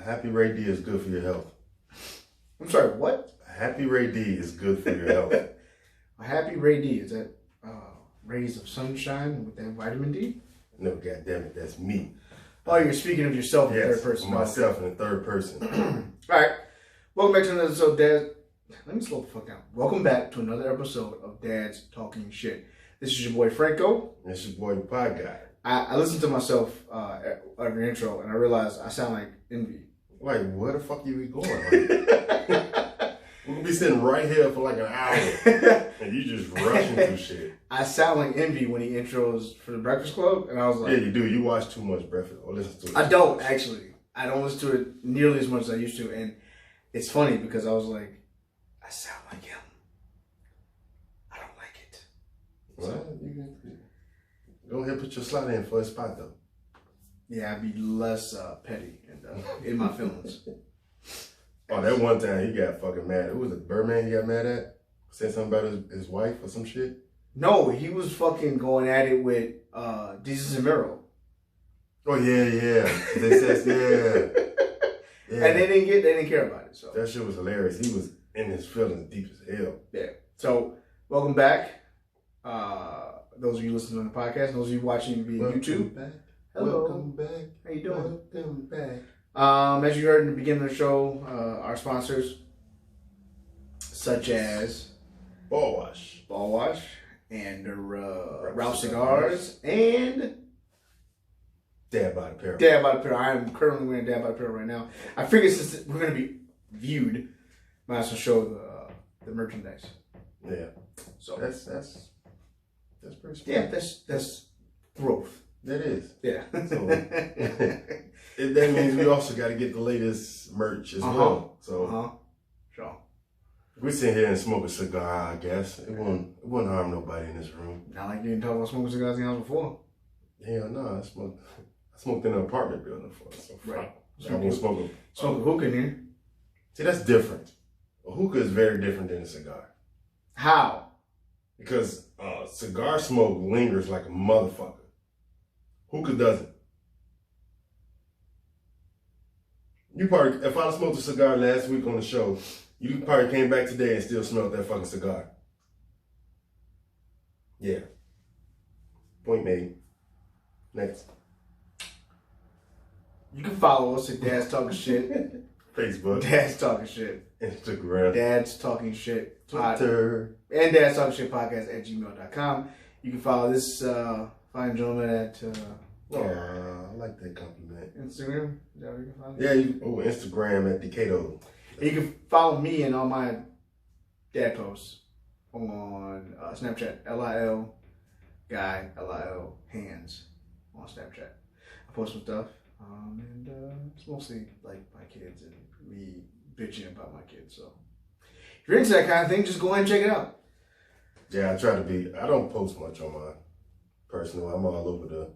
Happy Ray D is good for your health. I'm sorry, what? Happy Ray D is good for your health. A Happy Ray D, is that rays of sunshine with that vitamin D? No, goddammit, that's me. Oh, you're speaking of yourself in the third person. Myself in the third person. All right. Welcome back to another episode, Dad. Let me slow the fuck down. Welcome back to another episode of Dad's Talking Shit. This is your boy Franco. And it's your boy the Pod Guy. I listened to myself every intro and I realized I sound like Envy. Like, where the fuck you be going? Like, we're gonna be sitting right here for like an hour and you just rushing through shit. I sound like Envy when he intros for the Breakfast Club, and I was like, yeah, you do. You watch too much Breakfast or listen to it. I don't actually. I don't listen to it nearly as much as I used to, and it's funny because I was like, I sound like him. I don't like it. Well, you can go ahead and put your slot in for a spot though. Yeah, I'd be less petty and in my feelings. Oh, that one time he got fucking mad. Who was it? Birdman he got mad at? Said something about his wife or some shit? No, he was fucking going at it with Jesus and Mero. Oh yeah. They said yeah. And they didn't care about it. So that shit was hilarious. He was in his feelings deep as hell. Yeah. So welcome back. Those of you listening on the podcast, those of you watching via YouTube. Back. Hello. Welcome back. How you doing? Welcome back. As you heard in the beginning of the show, our sponsors, such as Ball Wash, and Ralph Cigars, and Dad by the Apparel. Dad by the Apparel. I am currently wearing Dad by the Apparel right now. I figured since we're going to be viewed, might as well show the merchandise. Yeah. So that's pretty smart. Yeah, that's growth. That is. Yeah. So that means we also got to get the latest merch as well. So sure. we sit here and smoke a cigar. I guess it won't harm nobody in this room. Not like you didn't talk about smoking cigars in the house before. Hell no, I smoked in an apartment building before. So right. I won't smoke a hookah in here. See, that's different. A hookah is very different than a cigar. How? Because cigar smoke lingers like a motherfucker. Hookah doesn't. You probably, if I smoked a cigar last week on the show, you probably came back today and still smelled that fucking cigar. Yeah. Point made. Next. You can follow us at Dad's Talking Shit. Facebook. Dad's Talking Shit. Instagram. Dad's Talking Shit. Twitter. And Dad's Talking Shit Podcast at gmail.com. You can follow this fine gentleman at I like that compliment. Instagram. Is that where you can find me? Yeah, Instagram at Decato. You can follow me and all my dad posts on Snapchat. LIL guy, LIL hands on Snapchat. I post some stuff. And it's mostly like my kids and me bitching about my kids. So if you're into that kind of thing, just go ahead and check it out. Yeah, I try to be. I don't post much on my personal. I'm all over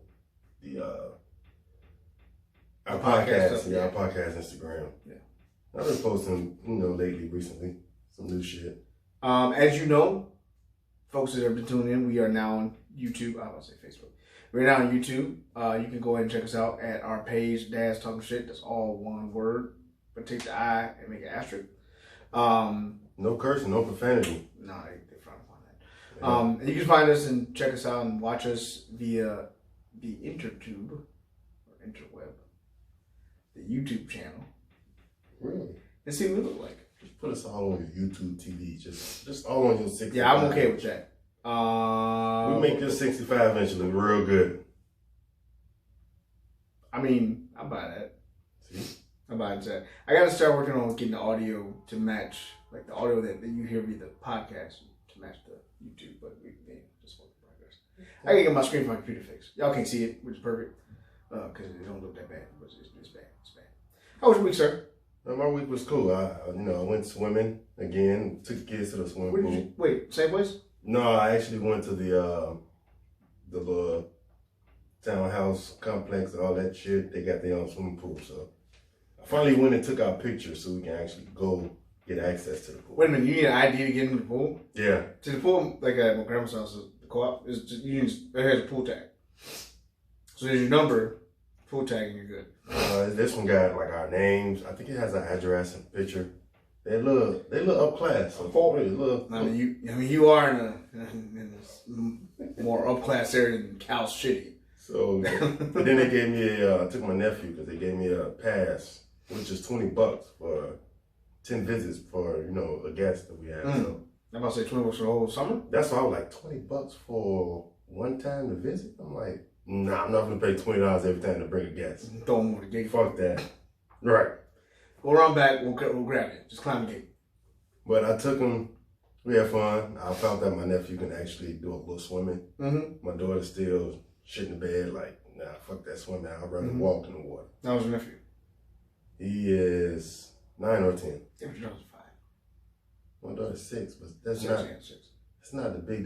our podcast stuff, our podcast Instagram. Yeah, I've been posting, lately, recently, some new shit. As you know, folks that have been tuning in, we are now on YouTube. I was about to say Facebook. We're now on YouTube. You can go ahead and check us out at our page, Dad's Talking Shit. That's all one word, but take the I and make it asterisk. No cursing, no profanity. No, they frown upon that. Yeah. And you can find us and check us out and watch us via the intertube or interweb, the YouTube channel. Really? And see what we look like. Just put us all on your YouTube TV. Just all on your 65. Yeah, I'm okay with that. We make your 65 inch look real good. I mean, I buy that. See? I buy that. I got to start working on getting the audio to match, like the audio that you hear via the podcast to match the YouTube, but we just work in progress. I gotta get my screen for my computer fixed. Y'all can't see it, which is perfect, because it don't look that bad, but it's bad. It's bad. How was your week, sir? My week was cool. I went swimming again. Took the kids to the swimming pool. Wait, same place? No, I actually went to the little townhouse complex and all that shit. They got their own swimming pool, so I finally went and took our pictures so we can actually go get access to the pool. Wait a minute, you need an ID to get into the pool? Yeah. To the pool, like at my grandma's house, the co-op, it has a pool tag. So there's your number Full tag and you're good. This one got like our names. I think it has our address and picture. They look up class. So you are in a more up class area than Cal Shitty. So, but then they gave me I took my nephew because they gave me a pass, which is $20 for 10 visits for a guest that we had. So I'm about to say $20 for the whole summer. That's why I was like $20 for one time to visit. I'm like, nah, I'm not gonna pay $20 every time to bring a guest. Throw them over the gate. Fuck that. Right. Go around back. We'll grab it. Just climb the gate. But I took him. We had fun. I found out my nephew can actually do a little swimming. Mm-hmm. My daughter's still shit in the bed. Like, nah, fuck that swimming. I'd rather walk in the water. That was your nephew. He is 9 or 10. Yeah, but your daughter's 5. My daughter's 6, but that's 6, not. yeah, 6. That's not a big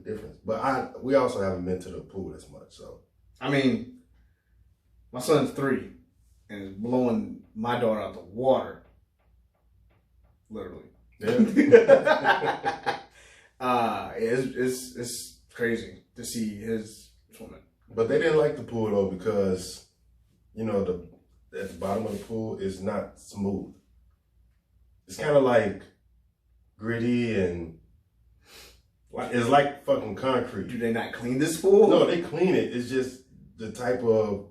difference. But we also haven't been to the pool as much. So I mean, my son's 3 and is blowing my daughter out the water. Literally. Yeah. It's crazy to see his swimming. But they didn't like the pool though because, at the bottom of the pool is not smooth. It's kind of like gritty and it's like fucking concrete. Do they not clean this pool? No, they clean it. It's just the type of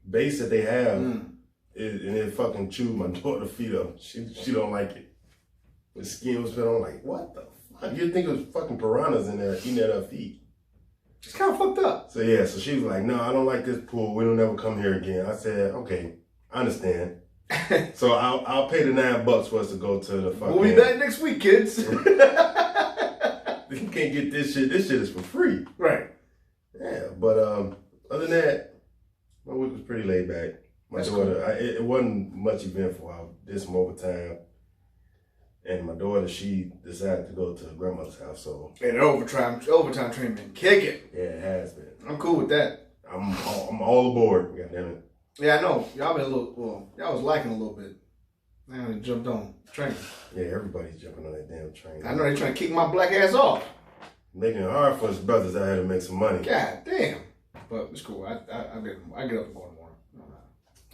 base that they have, and it fucking chewed my daughter's feet up. She don't like it. The skin was on like, what the fuck? You'd think it was fucking piranhas in there eating at her feet. It's kind of fucked up. So yeah, so she was like, no, I don't like this pool. We don't ever come here again. I said, okay, I understand. So I'll pay the $9 for us to go to the fucking. We'll be back next week, kids. You can't get this shit. This shit is for free. Right. Yeah, but other than that, my week was pretty laid back. My daughter, it wasn't much eventful. I did some overtime. And my daughter, she decided to go to her grandmother's house. So and overtime training been kicking. Yeah, it has been. I'm cool with that. I'm all aboard. Goddamn it. Yeah, I know. Y'all been y'all was lacking a little bit. Now they jumped on training. Yeah, everybody's jumping on that damn train. I know they trying to kick my black ass off. Making it hard for his brothers out here to make some money. God damn. But it's cool. I get up and go in the morning.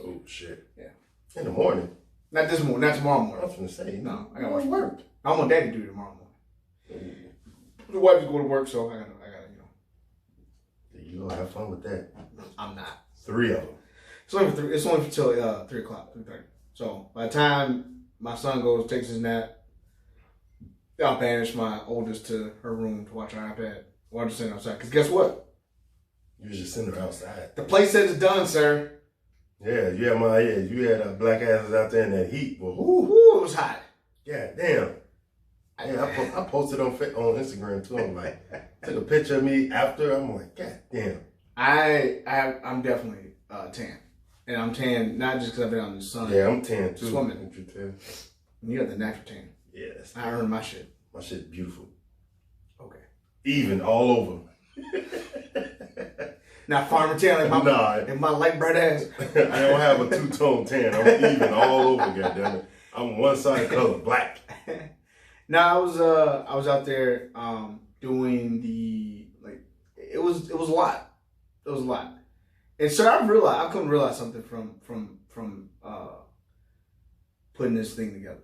Oh shit. Yeah. In the morning. Not this morning. Not tomorrow morning. I was gonna say no. I gotta work. I'm on daddy duty tomorrow morning. The wife is going to work, so I gotta. You gonna have fun with that? I'm not. 3 of them. It's only until 3 o'clock, 3:30. So by the time my son goes, takes his nap, I'll banish my oldest to her room to watch her iPad. Or I'll just send her outside. Because guess what? You just send her outside. The play set is done, sir. Yeah, you had black asses out there in that heat. Well, it was hot. Yeah, damn. I posted on Instagram too. I'm like, took a picture of me after. I'm like, God damn. I'm definitely tan. And I'm tan not just because I've been out in the sun. Yeah, I'm tan too. Swimming. You tan? You got the natural tan. Yes. I earned my shit. My shit's beautiful. Okay. Even all over. Not farmer tan like my light bright ass. I don't have a two-tone tan. I'm even all over, goddammit. I'm one side color, black. No, I was out there doing it was a lot. It was a lot. And so I've come to realize something from putting this thing together.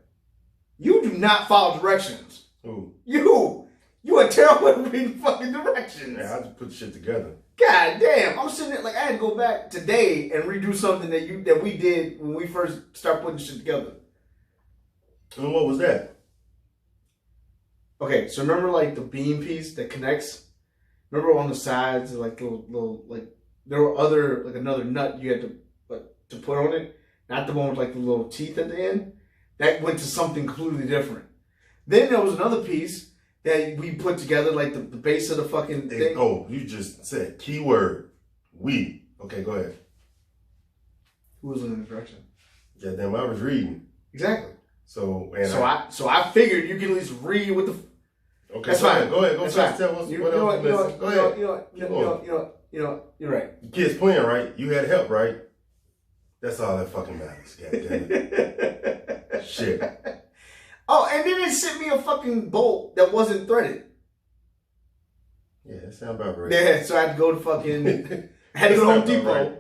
You do not follow directions. Who? You are terrible at reading fucking directions. Yeah, I just put shit together. God damn. I'm sitting there like I had to go back today and redo something that we did when we first started putting shit together. And what was that? Okay, so remember like the beam piece that connects? Remember on the sides, like little like there were other like another nut you had to put on it, not the one with like the little teeth at the end. That went to something completely different. Then there was another piece that we put together, like the base of the fucking thing. Oh, you just said keyword. We. Okay, go ahead. Who was in the direction? Yeah, damn, I was reading. Exactly. So I figured you can at least read what the. Okay, that's fine. Go ahead. Go ahead. Tell us what else. Go ahead. You know, you're right. The kids playing, right? You had help, right? That's all that fucking matters. God damn it. Shit. Oh, and then it sent me a fucking bolt that wasn't threaded. Yeah, that sounds about right. Yeah, so I had to go to fucking. I had to go to Home Depot. Right.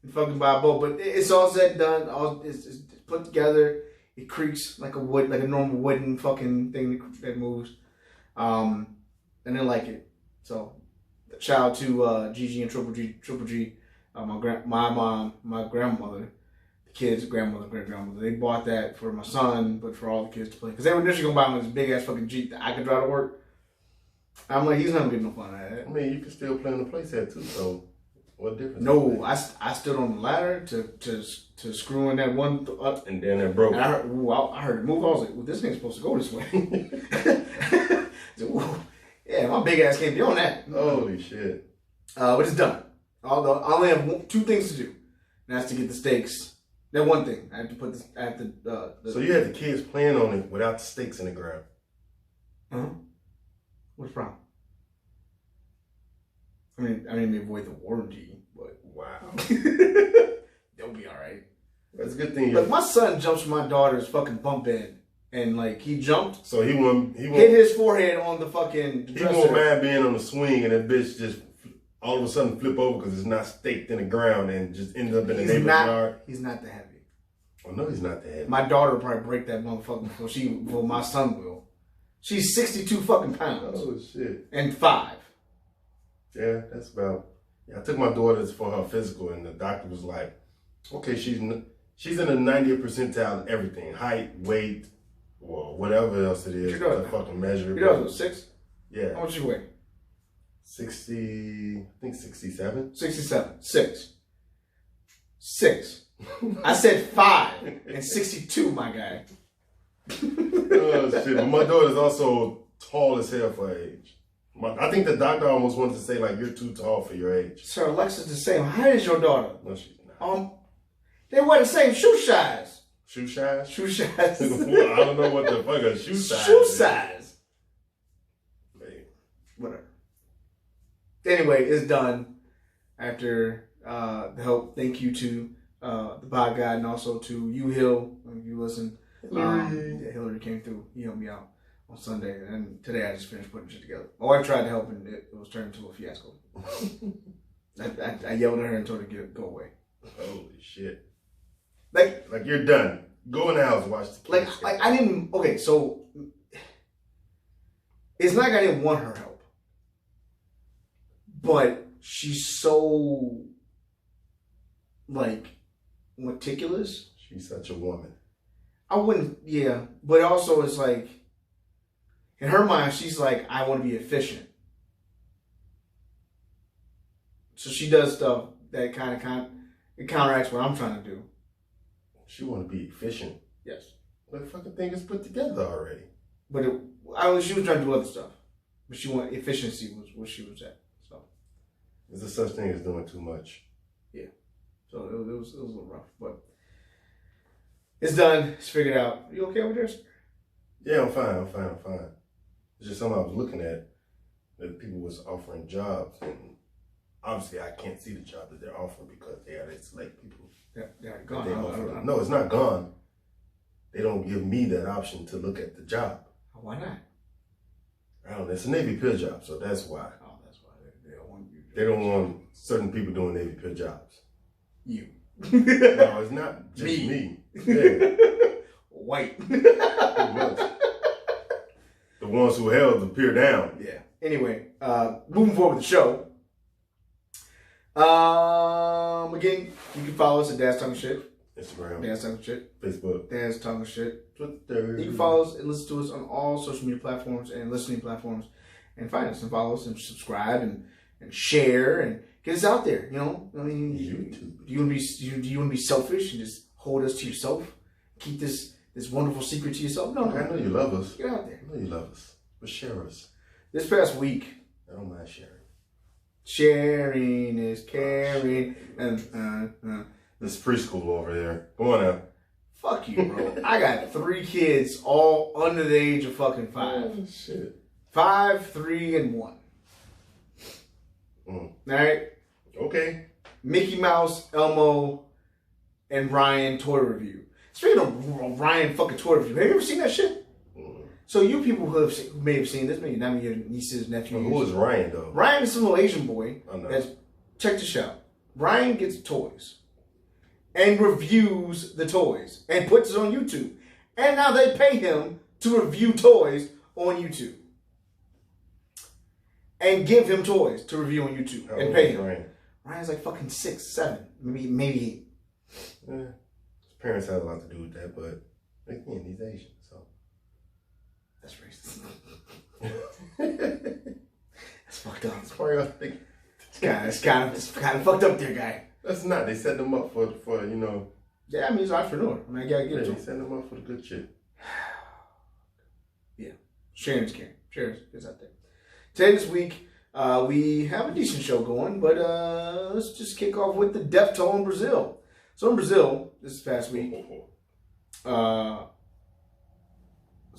and fucking buy a boat. But it's all said and done. It's put together. It creaks like a normal wooden fucking thing that moves. And they like it. So shout out to Gigi and Triple G. My mom, my grandmother, the kids' grandmother, great grandmother. They bought that for my son, but for all the kids to play. Because they were initially gonna buy him this big ass fucking Jeep that I could drive to work. I'm like, he's not gonna get no fun out of that. I mean, you can still play on the playset too. So what difference? No, I stood on the ladder to screw in that one up, and then it broke. And I heard it move. I was like, well, this thing's supposed to go this way. So, yeah, my big ass can't be on that. Holy shit! But it's done. Although I only have two things to do, and that's to get the stakes. That one thing I have to put this at the. So you had the kids playing on it without the stakes in the ground. What's the problem? I mean, they avoid the warranty, but wow, they'll be all right. That's a good thing. Look, my son jumps from my daughter's fucking bunk bed, and like he jumped, so he hit his forehead on the fucking. He won't mind being on the swing, and that bitch just all of a sudden flip over because it's not staked in the ground and just ends up in the neighbor's yard. He's not that heavy. Oh no, he's not that heavy. My daughter will probably break that motherfucker before my son will. She's 62 fucking pounds. Oh shit. And 5. Yeah, that's about. Yeah, I took my daughters for her physical, and the doctor was like, "Okay, she's in the 90th percentile in everything: height, weight, or whatever else it is to fucking measure." Your daughter was 6. Yeah. How much you weigh? 60. I think 67. 67. 6. I said 5 and 62, my guy. Oh shit! But my daughter's also tall as hell for her age. I think the doctor almost wanted to say like, "You're too tall for your age." Sir, Alexa's the same height as your daughter. No, she's not. They wear the same shoe size. Shoe size? Shoe size. Well, I don't know what the fuck a shoe size. Shoe size. Man. Whatever. Anyway, it's done. After the help, thank you to the pod guy and also to you, Hill. If you listen, Hillary came through. He helped me out on Sunday, and today I just finished putting shit together. My wife tried to help, and it was turned into a fiasco. I yelled at her and told her to go away. Holy shit! Like you're done. Go in the house, watch the kids. Like I didn't. Okay, so it's not like I didn't want her help, but she's so like meticulous. She's such a woman. I wouldn't. Yeah, but also it's like in her mind, she's like, I want to be efficient. So she does stuff that it counteracts what I'm trying to do. She want to be efficient. Yes. But the fucking thing is put together already. But she was trying to do other stuff. But she wanted efficiency was what she was at. So. Is there such thing as doing too much? Yeah. So it was a little rough, but it's done. It's figured out. You okay over there? Yeah, I'm fine. It's just something I was looking at that people was offering jobs, and obviously I can't see the job that they're offering because they select people. Yeah, gone. No, it's not gone. They don't give me that option to look at the job. Why not? I don't know. It's a Navy PIL job, so that's why. Oh, that's why they don't want you. They don't want certain people doing Navy PIL jobs. You. No, it's not just me. Yeah. White. The ones who held the peer down. Yeah. Anyway, moving forward with the show. Again, you can follow us at Dad's Talkin Shit. Instagram. Dad's Talkin Shit. Facebook. Dad's Talkin Shit. Twitter. You can follow us and listen to us on all social media platforms and listening platforms, and find us and follow us and subscribe and share and get us out there. You know, I mean, YouTube. Do you want to be selfish and just hold us to yourself? Keep this wonderful secret to yourself? No, I know you love us. Get out there. I know you love us, but share us. This past week, I don't mind sharing. Sharing is caring. And this preschool over there. Go on now. Fuck you, bro. I got 3 kids, all under the age of fucking 5. Oh, shit. 5, 3, and 1. All right. Okay. Mickey Mouse, Elmo, and Ryan toy review. Speaking of Ryan fucking toy review, have you ever seen that shit? So you people who may have seen this, maybe not your nieces, nephews. Who is Ryan though? Ryan is some little Asian boy. Oh, no. Check this out. Ryan gets toys. and reviews the toys and puts it on YouTube. And now they pay him to review toys on YouTube. And give him toys to review on YouTube and pay him. Ryan's like fucking 6, 7, maybe 8. Yeah. His parents had a lot to do with that, but again, he's Asian, so. That's racist. That's fucked up. That's why I think. It's kind of fucked up there, guy. That's not. They set them up for you know. Yeah, I mean, he's an entrepreneur. I mean, I gotta give it to him. They set them up for the good shit. Yeah. Sharon's caring. Sharon's is out there. Today, this week, we have a decent show going, but let's just kick off with the death toll in Brazil. So in Brazil, this past week, Sao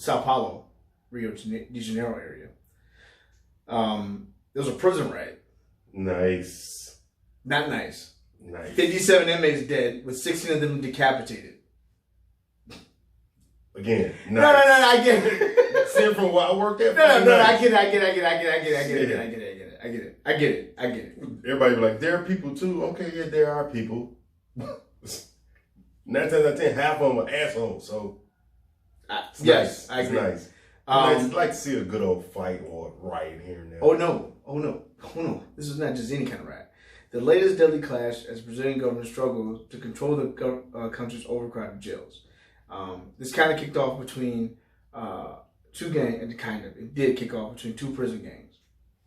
Paulo, Rio de Janeiro area, there was a prison riot. Nice. Not nice. Nice. 57 inmates dead, with 16 of them decapitated. Again, nice. No, I get it. Seeing from what I worked at. No, I get it. Everybody be like, there are people too. Okay, yeah, there are people. 9 times out of 10, half of them are assholes. So it's yes, nice. I agree. It's nice. It's like to see a good old fight or riot here and there. Oh no. This is not just any kind of riot. The latest deadly clash as the Brazilian government struggles to control the country's overcrowded jails. This kind of kicked off between two gangs, it did kick off between two prison gangs.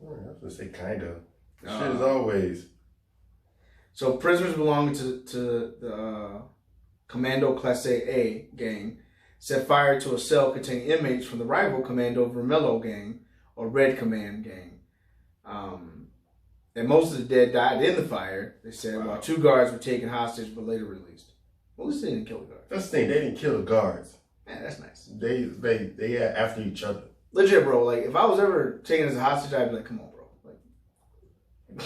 I was going to say kind of. Shit is always. So prisoners belonging to the Commando Classe A gang set fire to a cell containing inmates from the rival Commando Vermelho gang, or Red Command gang. And most of the dead died in the fire, they said, while 2 guards were taken hostage but later released. Well, at least they didn't kill the guards. That's the thing, they didn't kill the guards. Man, that's nice. They are after each other. Legit, bro. Like, if I was ever taken as a hostage, I'd be like, come on, bro. Like,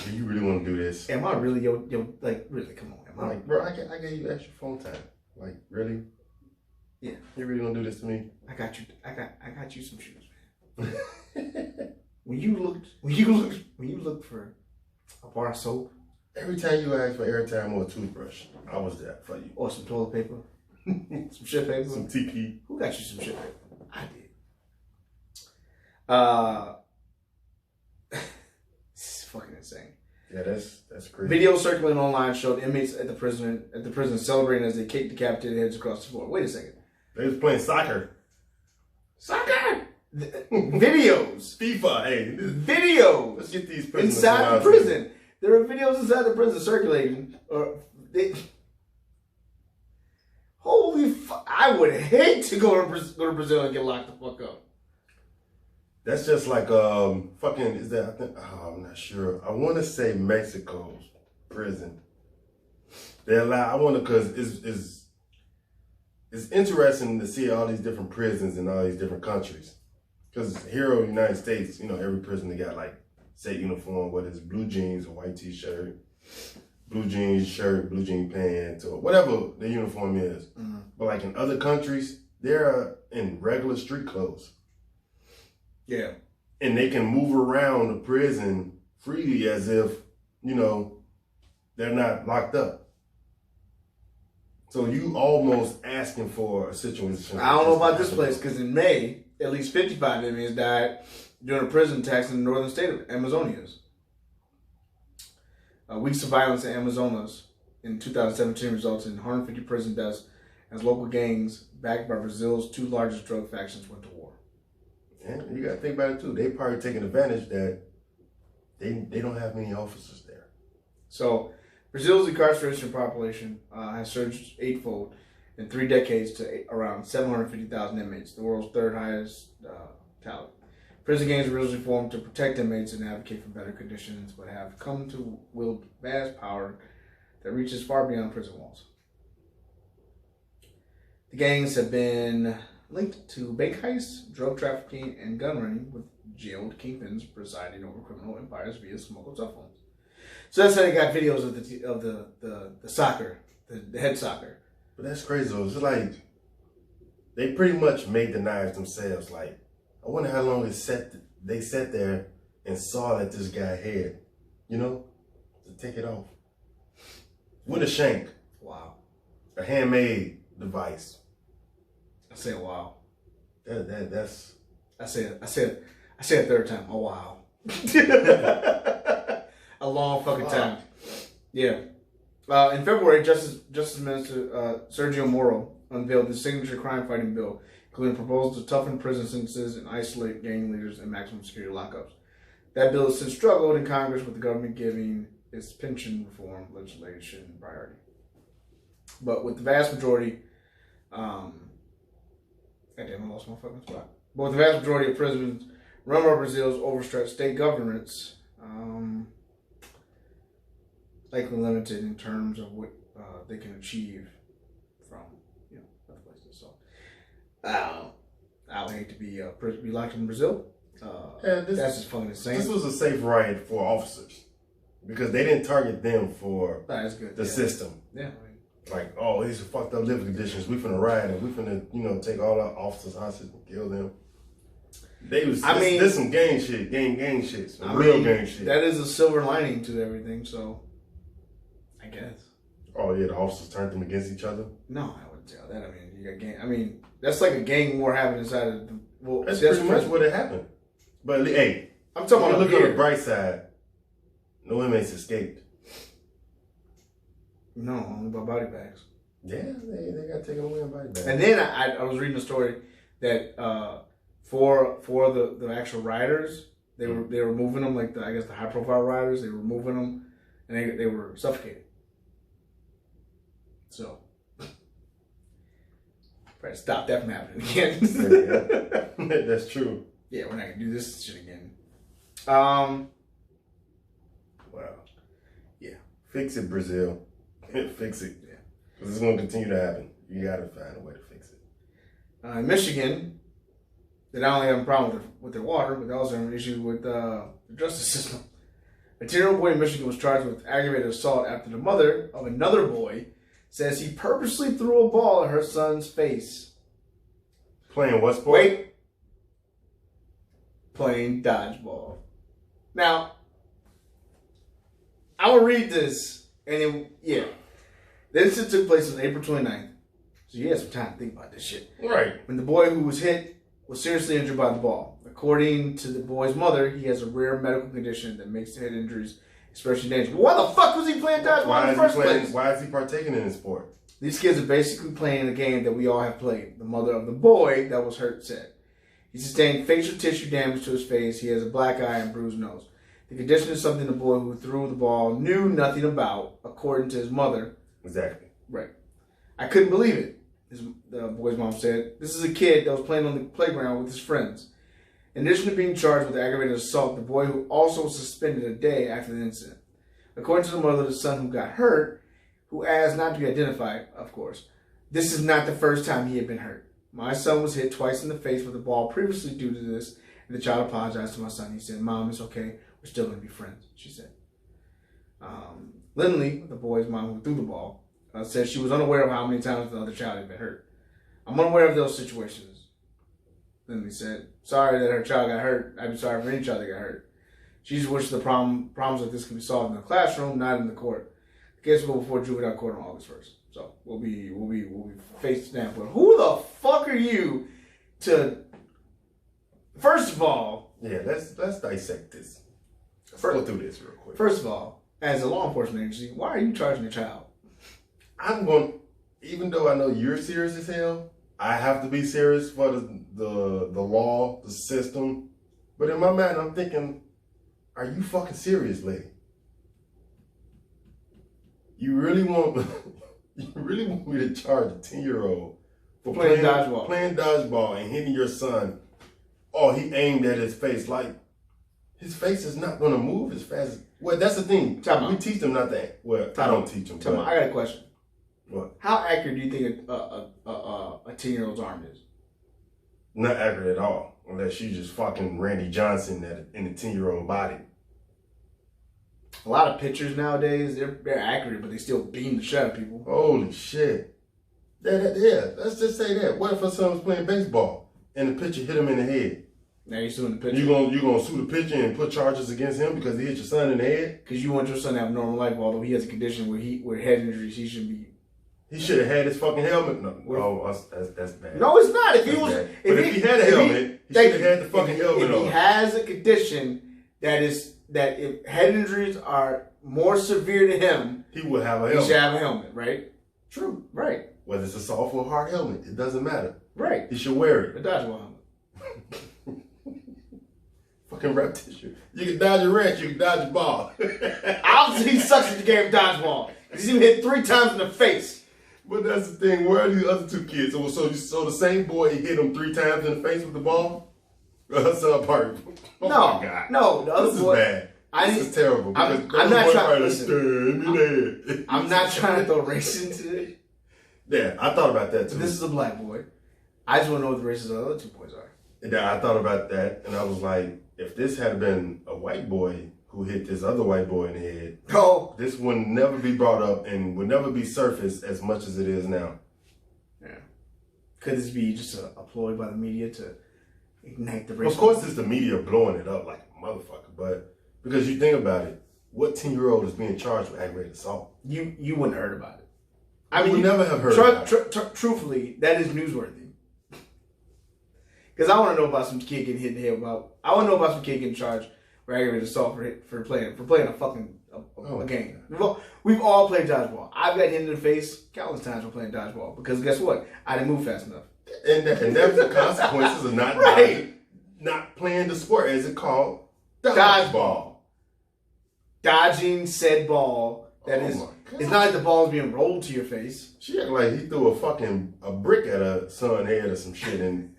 do you really want to do this? Am I really, like, really, come on. Am I like, bro, I gave you extra phone time. Like, really? Yeah. You really gonna do this to me? I got you some shoes, man. when you looked for a bar of soap. Every time you asked for airtime or a toothbrush, I was there for you. Or some toilet paper. Some shit paper. Some TP. Who got you some shit paper? I did. This is fucking insane. Yeah, that's crazy. Videos circulating online showed inmates at the prison celebrating as they kicked decapitated heads across the floor. Wait a second. They was playing soccer. Soccer? Videos. FIFA, hey. Videos. Let's get these prisoners inside the prison. There are videos inside the prison circulating. Holy fuck. I would hate to go to Brazil and get locked the fuck up. That's just like, fucking, is that, I think, I'm not sure. I want to say Mexico's prison. They allow, I want to, because it's interesting to see all these different prisons in all these different countries. Because here in the United States, you know, every prison, they got like set uniform, whether it's blue jeans or white t-shirt, blue jeans shirt, blue jean pants, or whatever the uniform is. Mm-hmm. But like in other countries, they're in regular street clothes. Yeah. And they can move around the prison freely as if, you know, they're not locked up. So you almost asking for a situation. I don't know about this place, because in May, at least 55 inmates died during a prison attacks in the northern state of Amazonas. Weeks of violence in Amazonas in 2017 resulted in 150 prison deaths as local gangs, backed by Brazil's 2 largest drug factions, went to war. And you got to think about it too. They probably taking advantage that they don't have many officers there. So Brazil's incarceration population has surged 8-fold in 3 decades to around 750,000 inmates, the world's 3rd highest tally. Prison gangs were originally formed to protect inmates and advocate for better conditions, but have come to wield vast power that reaches far beyond prison walls. The gangs have been linked to bank heists, drug trafficking, and gun running, with jailed kingpins presiding over criminal empires via smuggled cell phones. So that's how they got videos of the soccer, the head soccer. But that's crazy though. It's like they pretty much made the knives themselves. Like, I wonder how long they sat there and saw that this guy had, you know, to take it off with a shank. Wow. A handmade device. I said, wow. That's. I said a third time. Oh wow. A long fucking time. Yeah. In February, Justice Minister Sergio Moro unveiled the signature crime-fighting bill, including proposals to toughen prison sentences and isolate gang leaders in maximum security lockups. That bill has since struggled in Congress, with the government giving its pension reform legislation priority. But with the vast majority, goddamn, I lost my fucking spot. But with the vast majority of prisons run by Brazil's overstretched state governments, likely limited in terms of what they can achieve from other places. So, I would hate to be locked in Brazil. That's just fucking insane. This was a safe ride for officers because they didn't target them for that's good. The system. Yeah. Like, oh, these are fucked up living conditions. We finna riot and we finna, take all our officers hostage and kill them. There's some gang shit, gang shit, some real gang shit. That is a silver lining to everything, so I guess. Oh yeah, the officers turned them against each other? No, I wouldn't tell that. I mean, you got gang. I mean, that's like a gang war happening inside of the. Well, that's pretty much what it happened. But hey, I'm talking about look on the bright side. No inmates escaped. No, only by body bags. Yeah, they got taken away in body bags. And then I was reading a story that for the actual riders, they were moving them, like I guess the high profile riders, they were moving them, and they were suffocated. So, try to stop that from happening again. Yeah. That's true. Yeah, we're not gonna do this shit again. Wow. Yeah. Fix it, Brazil. Fix it. Yeah. Because it's gonna continue to happen. You gotta find a way to fix it. In Michigan, they not only have a problem with their water, but they also have an issue with the justice system. A 10-year-old boy in Michigan was charged with aggravated assault after the mother of another boy says he purposely threw a ball at her son's face. Playing what sport? Wait. Playing dodgeball. Now, I will read this, and this took place on April 29th. So you had some time to think about this shit. Right. When the boy who was hit was seriously injured by the ball. According to the boy's mother, he has a rare medical condition that makes head injuries especially dangerous. But why the fuck was he playing dodgeball in the first place? Why is he partaking in this sport? These kids are basically playing a game that we all have played. The mother of the boy that was hurt said. He sustained facial tissue damage to his face. He has a black eye and bruised nose. The condition is something the boy who threw the ball knew nothing about, according to his mother. Exactly. Right. I couldn't believe it, the boy's mom said. This is a kid that was playing on the playground with his friends. In addition to being charged with aggravated assault, the boy who also was suspended a day after the incident. According to the mother of the son who got hurt, who asked not to be identified, of course, this is not the first time he had been hurt. My son was hit twice in the face with a ball previously due to this, and the child apologized to my son. He said, "Mom, it's okay. We're still going to be friends," she said. Lindley, the boy's mom who threw the ball, said she was unaware of how many times the other child had been hurt. "I'm unaware of those situations," Lindley said. "Sorry that her child got hurt. I'd be sorry for any child that got hurt. She just wishes the problems like this can be solved in the classroom, not in the court. The case will go before juvenile court on August 1st. So we'll be face to stand. But who the fuck are you to? First of all, yeah, let's dissect this. Let's go through this real quick. First of all, as a law enforcement agency, why are you charging a child? Even though I know you're serious as hell, I have to be serious for the law, the system. But in my mind, I'm thinking, are you fucking serious, lady? You really want me to charge a 10-year-old for playing dodgeball and hitting your son? Oh, he aimed at his face. Like, his face is not going to move as fast as... Well, that's the thing. We teach them not that. Well, I don't teach them. I got a question. What? How accurate do you think a 10-year-old's arm is? Not accurate at all. Unless you just fucking Randy Johnson in a 10-year-old body. A lot of pitchers nowadays, they're accurate, but they still beam the shit out of people. Holy shit. Yeah, let's just say that. What if a son was playing baseball and the pitcher hit him in the head? Now you're suing the pitcher. You gonna sue the pitcher and put charges against him because he hit your son in the head? Because you want your son to have a normal life, although he has a condition where head injuries, he should be He should have had his fucking helmet. No, that's bad. No, it's not. If he was, if he had a helmet, he should have had the fucking helmet on. If he has a condition that if head injuries are more severe to him, he would have a helmet. He should have a helmet, right? True. Right. Whether it's a soft or hard helmet, it doesn't matter. Right. He should wear it. A dodgeball helmet. Fucking rep tissue. You can dodge a wrench, you can dodge a ball. Obviously, he sucks at the game of dodgeball. He's even hit 3 times in the face. But that's the thing. Where are these other 2 kids? So the same boy, he hit him 3 times in the face with the ball? South Park. Oh no, my God. No, the other this boy. Is bad. This is terrible. I'm not trying. Listen, I'm not trying to throw race into it. Yeah, I thought about that too. This is a black boy. I just want to know what the races of the other 2 boys are. Yeah, I thought about that, and I was like, if this had been a white boy who hit this other white boy in the head, this would never be brought up and would never be surfaced as much as it is now. Yeah. Could this be just a ploy by the media to ignite the race? Of course, it's the media blowing it up like a motherfucker, but because you think about it, what 10-year-old is being charged with aggravated assault? You wouldn't have heard about it. I mean, you never have heard about it. Truthfully, that is newsworthy. Because I want to know about some kid getting hit in the head. I want to know about some kid getting charged for aggravated assault for playing a fucking a game. We've all played dodgeball. I've got hit in the face countless times for playing dodgeball because guess what? I didn't move fast enough. And that's the consequences of not playing the sport, as it's called, dodgeball. Dodging said ball. That is. It's not like the ball is being rolled to your face. She acted like he threw a brick at her son's head or some shit and.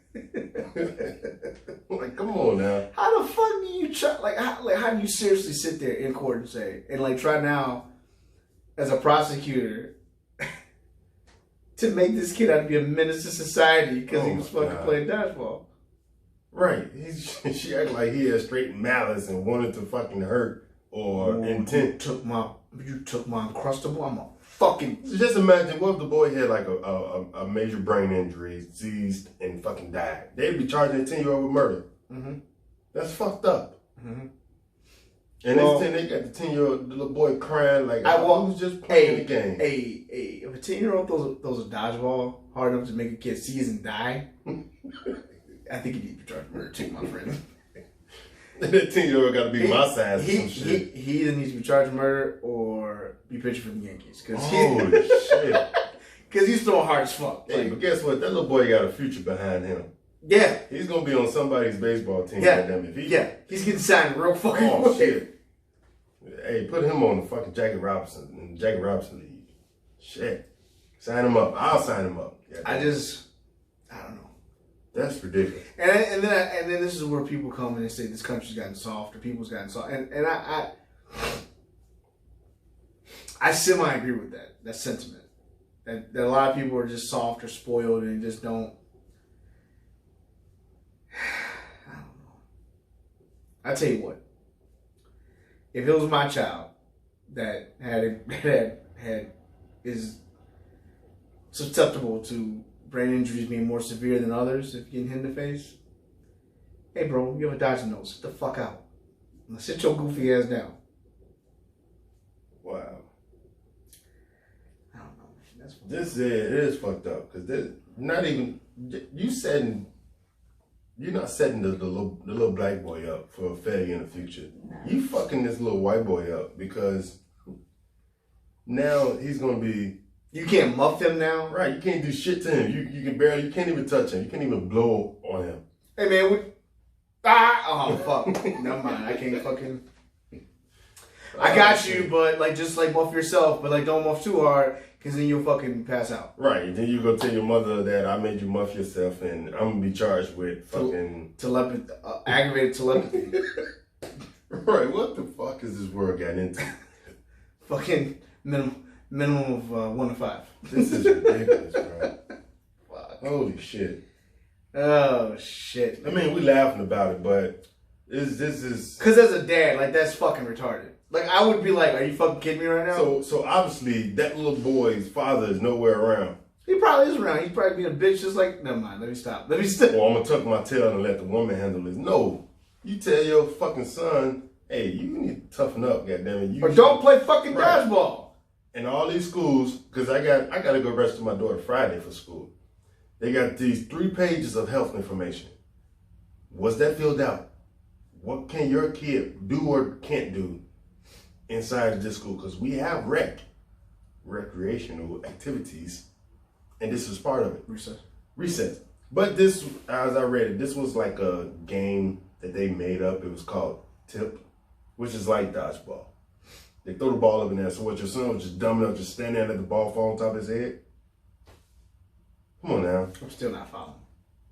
Like, come on now. How the fuck do you try? How do you seriously sit there in court and say try now as a prosecutor to make this kid out to be a menace to society because he was fucking playing dodgeball? Right. She acted like he had straight malice and wanted to fucking hurt or intent. You took my Uncrustable. I'm a fucking. Just imagine what if the boy had like a major brain injury, seized, and fucking died. They'd be charging a 10-year-old with murder. Mm-hmm. That's fucked up. Mm-hmm. And then they got the 10-year-old little boy crying like I was just playing the game. If a 10-year-old throws a dodgeball hard enough to make a kid seize and die, I think he needs to be charged with murder too, my friend. That 10-year-old got to be my size. He either needs to be charged with murder or be pitching for the Yankees. Holy shit. Because he's throwing hard as fuck. Hey, but guess what? That little boy got a future behind him. Yeah. He's going to be on somebody's baseball team. Yeah. He's getting signed real fucking quick. Shit. Hey, put him on the fucking Jackie Robinson League. Shit. Sign him up. I'll sign him up. Yeah, I don't know. That's ridiculous. And then this is where people come in and say this country's gotten soft or people's gotten soft. And I semi-agree with that sentiment. That a lot of people are just soft or spoiled and just don't. I don't know. I tell you what. If it was my child that is susceptible to brain injuries being more severe than others, if you're getting hit in the face, hey bro, you have a dodging nose. Sit the fuck out. Now sit your goofy ass down. Wow. I don't know, man. It is fucked up because not even you're not setting the little black boy up for a failure in the future. You fucking this little white boy up because now he's gonna be. You can't muff him now, right? You can't do shit to him. You can't even touch him. You can't even blow on him. Hey man, oh fuck, never mind. I can't fucking. I got you, but just muff yourself, but don't muff too hard, cause then you'll fucking pass out. Right. Then you go tell your mother that I made you muff yourself, and I'm gonna be charged with fucking aggravated telepathy. Right. What the fuck is this world got into? Fucking minimum of 1 to 5. This is ridiculous, bro. Fuck. Holy shit. Oh shit. Man. I mean, we laughing about it, but this is because as a dad, that's fucking retarded. I would be like, are you fucking kidding me right now? So obviously that little boy's father is nowhere around. He probably is around. He's probably being a bitch, just never mind. Let me stop. Well, I'm gonna tuck my tail and let the woman handle this. No, you tell your fucking son, hey, you need to toughen up, goddammit. Or don't play fucking dodgeball. in all these schools, because I got to go register my daughter Friday for school. They got these 3 pages of health information. Was that filled out? What can your kid do or can't do inside this school? Because we have recreational activities, and this is part of it. Recess. But this, as I read it, this was like a game that they made up. It was called Tip, which is like dodgeball. They throw the ball up in there. So what, your son was just dumb enough, just stand there and let the ball fall on top of his head? Come on now. I'm still not following.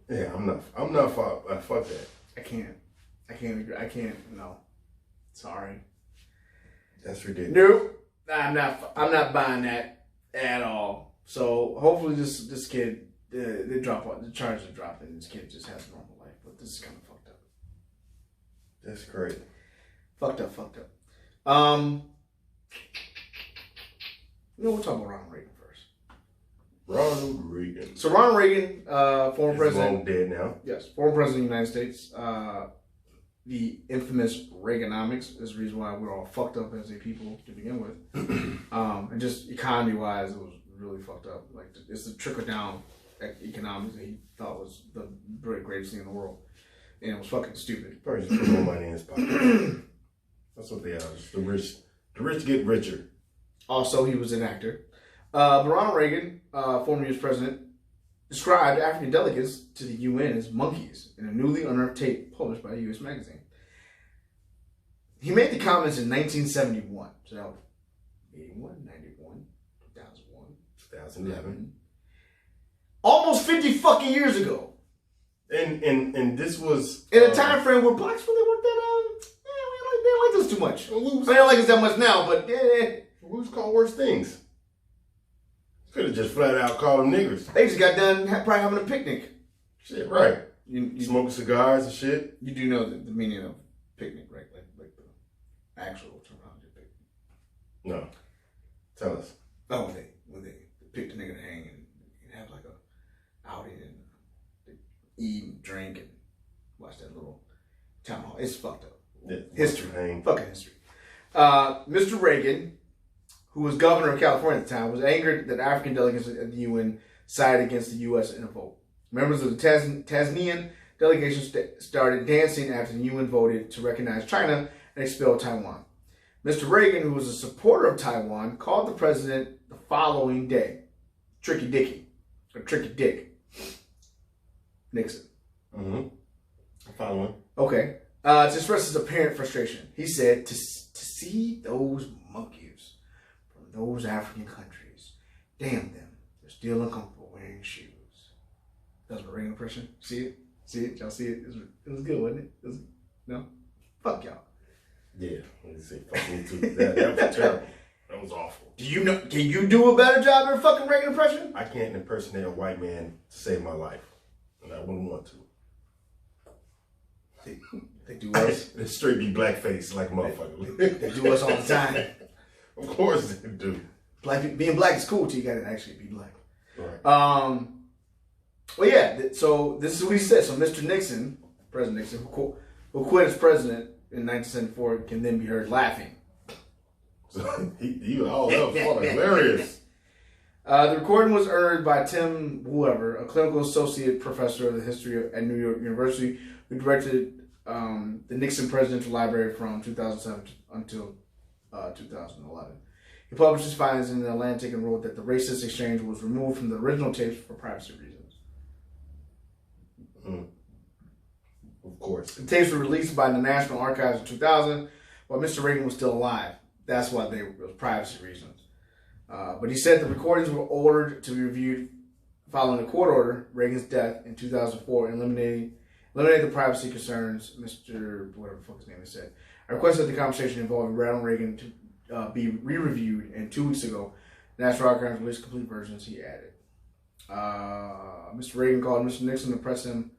Yeah, I'm not following. Fuck that. I can't agree. I can't, no. Sorry. That's ridiculous. Nope. I'm not buying that at all. So hopefully this kid, they drop off, the charges are dropping, and this kid just has a normal life. But this is kind of fucked up. That's crazy. Fucked up. We'll talk about Ronald Reagan first. Ronald Reagan. So Ronald Reagan, former He's president. long dead now. Yes, former president of the United States. The infamous Reaganomics is the reason why we're all fucked up as a people to begin with. And just economy-wise, it was really fucked up. Like, it's the trickle-down economics that he thought was the greatest thing in the world. And it was fucking stupid. Probably just put more money in his pocket. That's what they are. The rich get richer. Also, he was an actor. But Ronald Reagan, former U.S. president, described African delegates to the UN as monkeys in a newly unearthed tape published by a U.S. magazine. He made the comments in 1971. So that was 81, 91, 2001, 2011. Almost 50 fucking years ago. And this was in a time frame where blacks really weren't that they didn't like this too much. They don't like us that much now, but who's called worse things? Could have just flat out called them niggers. They just got done probably having a picnic. Shit, right. You smoking cigars and shit. You do know the meaning of picnic, right? Like the actual terminology of picnic. No. Tell us. Oh, when they pick the nigga to hang and have like a outing and eat and drink and watch that little town hall. It's fucked up. Yeah, history. Fucking history. Mr. Reagan, who was governor of California at the time, was angered that African delegates at the UN sided against the U.S. in a vote. Members of the Tasmanian delegation started dancing after the UN voted to recognize China and expel Taiwan. Mr. Reagan, who was a supporter of Taiwan, called the president the following day Tricky Dick Nixon. Mm-hmm. I'm following. Okay. To express his apparent frustration, he said, to see those monkeys from those African countries, damn them, they're still uncomfortable wearing shoes. That's my Reagan impression. See it? Y'all see it? It was good, wasn't it? No? Fuck y'all. Yeah. Let me say fuck me too. That was terrible. That was awful. Can you do a better job of a fucking Reagan impression? I can't impersonate a white man to save my life. And I wouldn't want to. They do us. They straight be blackface like motherfucker. They do us all the time. Of course they do. Being black is cool till you gotta actually be black. Right. Well, yeah. So this is what he said. So Mr. Nixon, President Nixon, who quit as president in 1974, can then be heard laughing. So he all up hilarious. The recording was earned by Tim Whoever, a clinical associate professor of the history at New York University, who directed the Nixon Presidential Library from 2007 until 2011. He published his findings in The Atlantic and wrote that the racist exchange was removed from the original tapes for privacy reasons. Of course. The tapes were released by the National Archives in 2000 while Mr. Reagan was still alive. That's why it was privacy reasons. But he said the recordings were ordered to be reviewed following a court order, Reagan's death in 2004, and eliminated the privacy concerns, Mr. whatever the fuck his name is said. I requested the conversation involving Ronald Reagan to be re-reviewed, and 2 weeks ago, National Archives released complete versions, he added. Mr. Reagan called Mr. Nixon to press him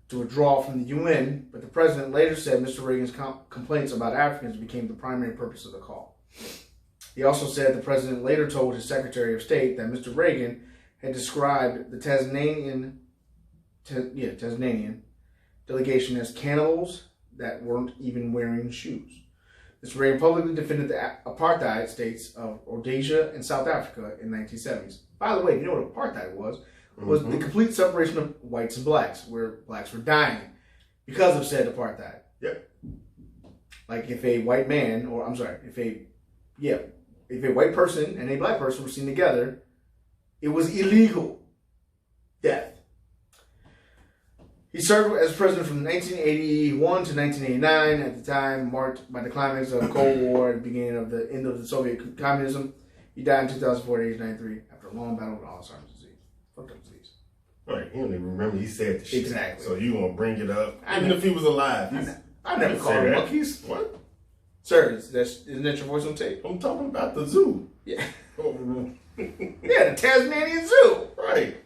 to withdraw from the UN, but the president later said Mr. Reagan's complaints about Africans became the primary purpose of the call. He also said the president later told his Secretary of State that Mr. Reagan had described the Tasmanian delegation as cannibals that weren't even wearing shoes. This raid publicly defended the apartheid states of Rhodesia and South Africa in the 1970s. By the way, if you know what apartheid was the complete separation of whites and blacks, where blacks were dying because of said apartheid. Yep. Like if a white man, or I'm sorry, if a white person and a black person were seen together, it was illegal. Death. He served as president from 1981 to 1989, at the time marked by the climax of the Cold War and the beginning of the end of the Soviet communism. He died in 2004 at age 93 after a long battle with Alzheimer's disease. Fucked up disease. Right, he don't even remember he said the shit. Exactly. So you gonna bring it up, even if he was alive. I never called him monkeys. What? Sir, isn't that your voice on tape? I'm talking about the zoo. Yeah. Yeah, the Tasmanian Zoo. Right.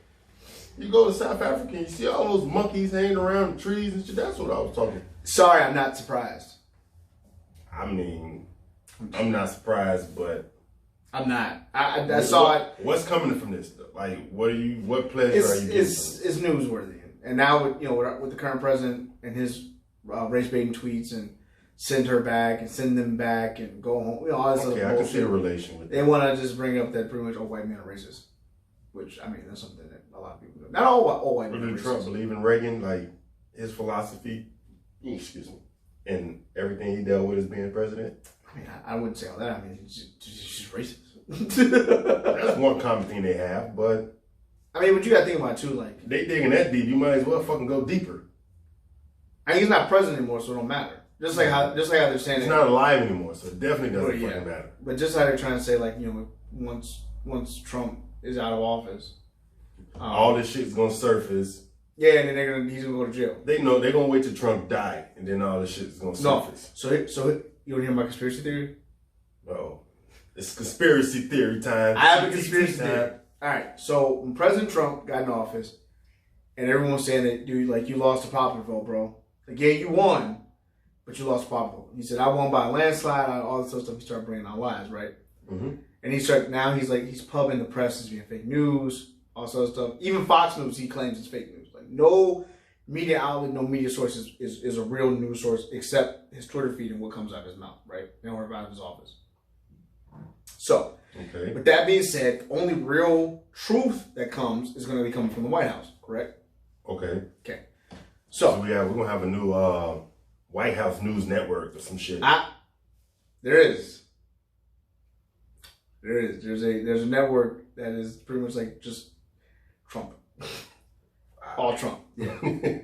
You go to South Africa and you see all those monkeys hanging around the trees and shit. That's what I was talking. Sorry, I'm not surprised. I mean, I'm not surprised, but I'm not. I saw it. What's coming from this? Like, what pleasure are you getting? It's newsworthy, and now with the current president and his race baiting tweets and send her back and send them back and go home. All this okay, I can see a relation with that. They want to just bring up that pretty much all white men are racist, which I mean that's something that a lot of people do. Not all white men. Did Trump believe in Reagan? Like his philosophy, excuse me, and everything he dealt with as being president. I mean, I wouldn't say all that. I mean, he's just racist. That's one common thing they have, but I mean, but you got to think about it too. Like they digging that deep, you might as well fucking go deeper. I mean, he's not president anymore, so it don't matter. Just like how they're saying he's not alive anymore, so it definitely doesn't fucking matter. But just how they're trying to say, like, once Trump is out of office, all this shit's gonna surface. Yeah, and then he's gonna go to jail. They know they're gonna wait till Trump die, and then all this shit's gonna surface. No. So you want to hear my conspiracy theory? Oh, it's conspiracy theory time. I have a conspiracy theory. All right. So when President Trump got in office, and everyone was saying that, dude, like you lost the popular vote, bro. Like, yeah, you won, but you lost the popular vote. He said, I won by a landslide. All this other stuff. He started bringing out lies, right? Mm-hmm. And he's pubbing the press as being fake news, all this other stuff. Even Fox News, he claims it's fake news. Like no media outlet, no media source is a real news source except his Twitter feed and what comes out of his mouth, right? And or out of his office. So, okay. With that being said, the only real truth that comes is going to be coming from the White House, correct? Okay. Okay. So we're gonna have a new White House news network or some shit. There is. There's a network that is pretty much like just Trump. All Trump. Yeah.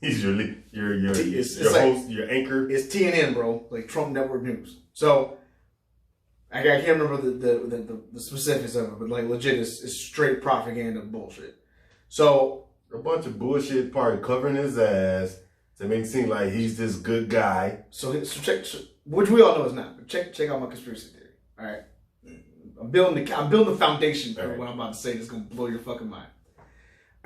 He's your host, like, your anchor. It's TNN, bro. Like Trump Network News. So I can't remember the specifics of it, but like legit, it's straight propaganda bullshit. So a bunch of bullshit part covering his ass to make it seem like he's this good guy. So check, which we all know is not. But check out my conspiracy theory. All right, I'm building the foundation for what I'm about to say. That's gonna blow your fucking mind.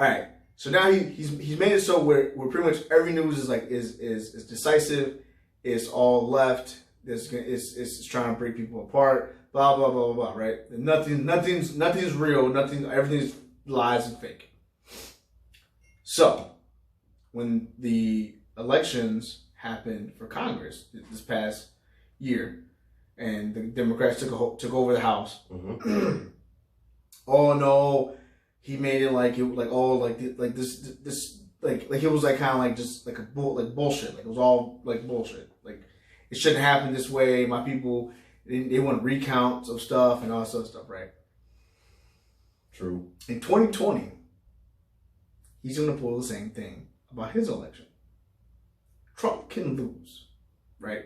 All right, so now he's made it so where pretty much every news is decisive. It's all left. It's trying to break people apart. Blah blah blah blah blah. Right? And nothing's real. Everything's lies and fake. So, when the elections happened for Congress this past year, and the Democrats took over the House, oh no, he made it like it was like kind of like just like bullshit. Like it was all like bullshit. Like it shouldn't happen this way. My people they want recounts of stuff and all that stuff, right? True. In 2020. He's going to pull the same thing about his election. Trump can lose, right?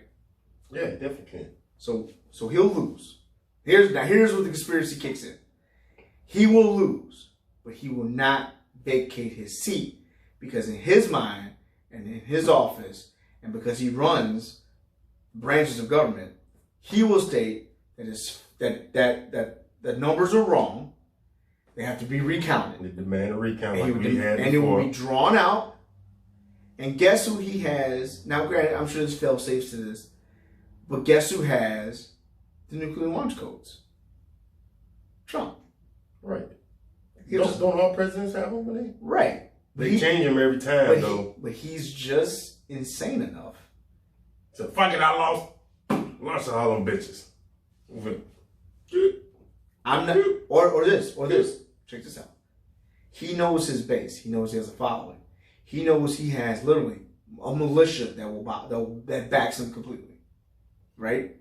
Yeah, definitely can. So he'll lose. Here's where the conspiracy kicks in. He will lose, but he will not vacate his seat because in his mind and in his office, and because he runs branches of government, he will state that numbers are wrong. They have to be recounted. They demand a recount and it will be drawn out. And guess who he has? Now, granted, I'm sure there's fail-safes to this, but guess who has the nuclear launch codes? Trump. Right. Don't all presidents have them? Right. They change them every time, though. But he's just insane enough. So, fuck it, I lost. Launch all them bitches. I'm not, or this. Check this out. He knows his base. He knows he has a following. He knows he has literally a militia that backs him completely. Right?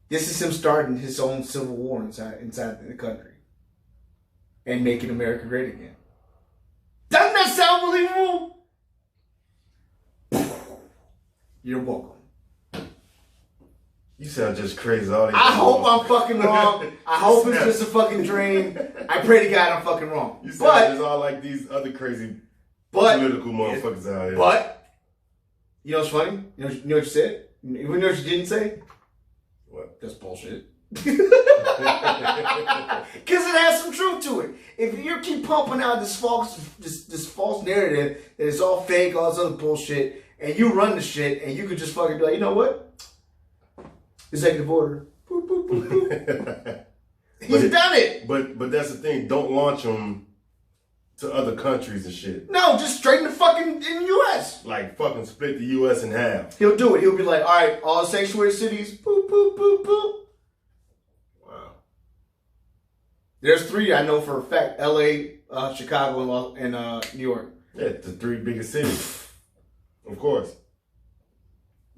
This is him starting his own civil war inside the country and making America great again. Doesn't that sound believable? You're welcome. You sound just crazy. All these I hope I'm fucking wrong. I hope it's just a fucking dream. I pray to God I'm fucking wrong. You sound just all like these other crazy political motherfuckers out here. But, you know what's funny? You know what you said? You know what you didn't say? What? That's bullshit. Because it has some truth to it. If you keep pumping out this false narrative that it's all fake, all this other bullshit, and you run the shit, and you could just fucking be like, you know what? Executive order. Boop, boop, boop, boop. He's done it. But that's the thing. Don't launch them to other countries and shit. No, just straight in the fucking in the U.S. Like fucking split the U.S. in half. He'll do it. He'll be like, all right, all sanctuary cities, boop, boop, boop, boop. Wow. There's 3 I know for a fact. L.A., Chicago, and New York. Yeah, the 3 biggest cities. Of course.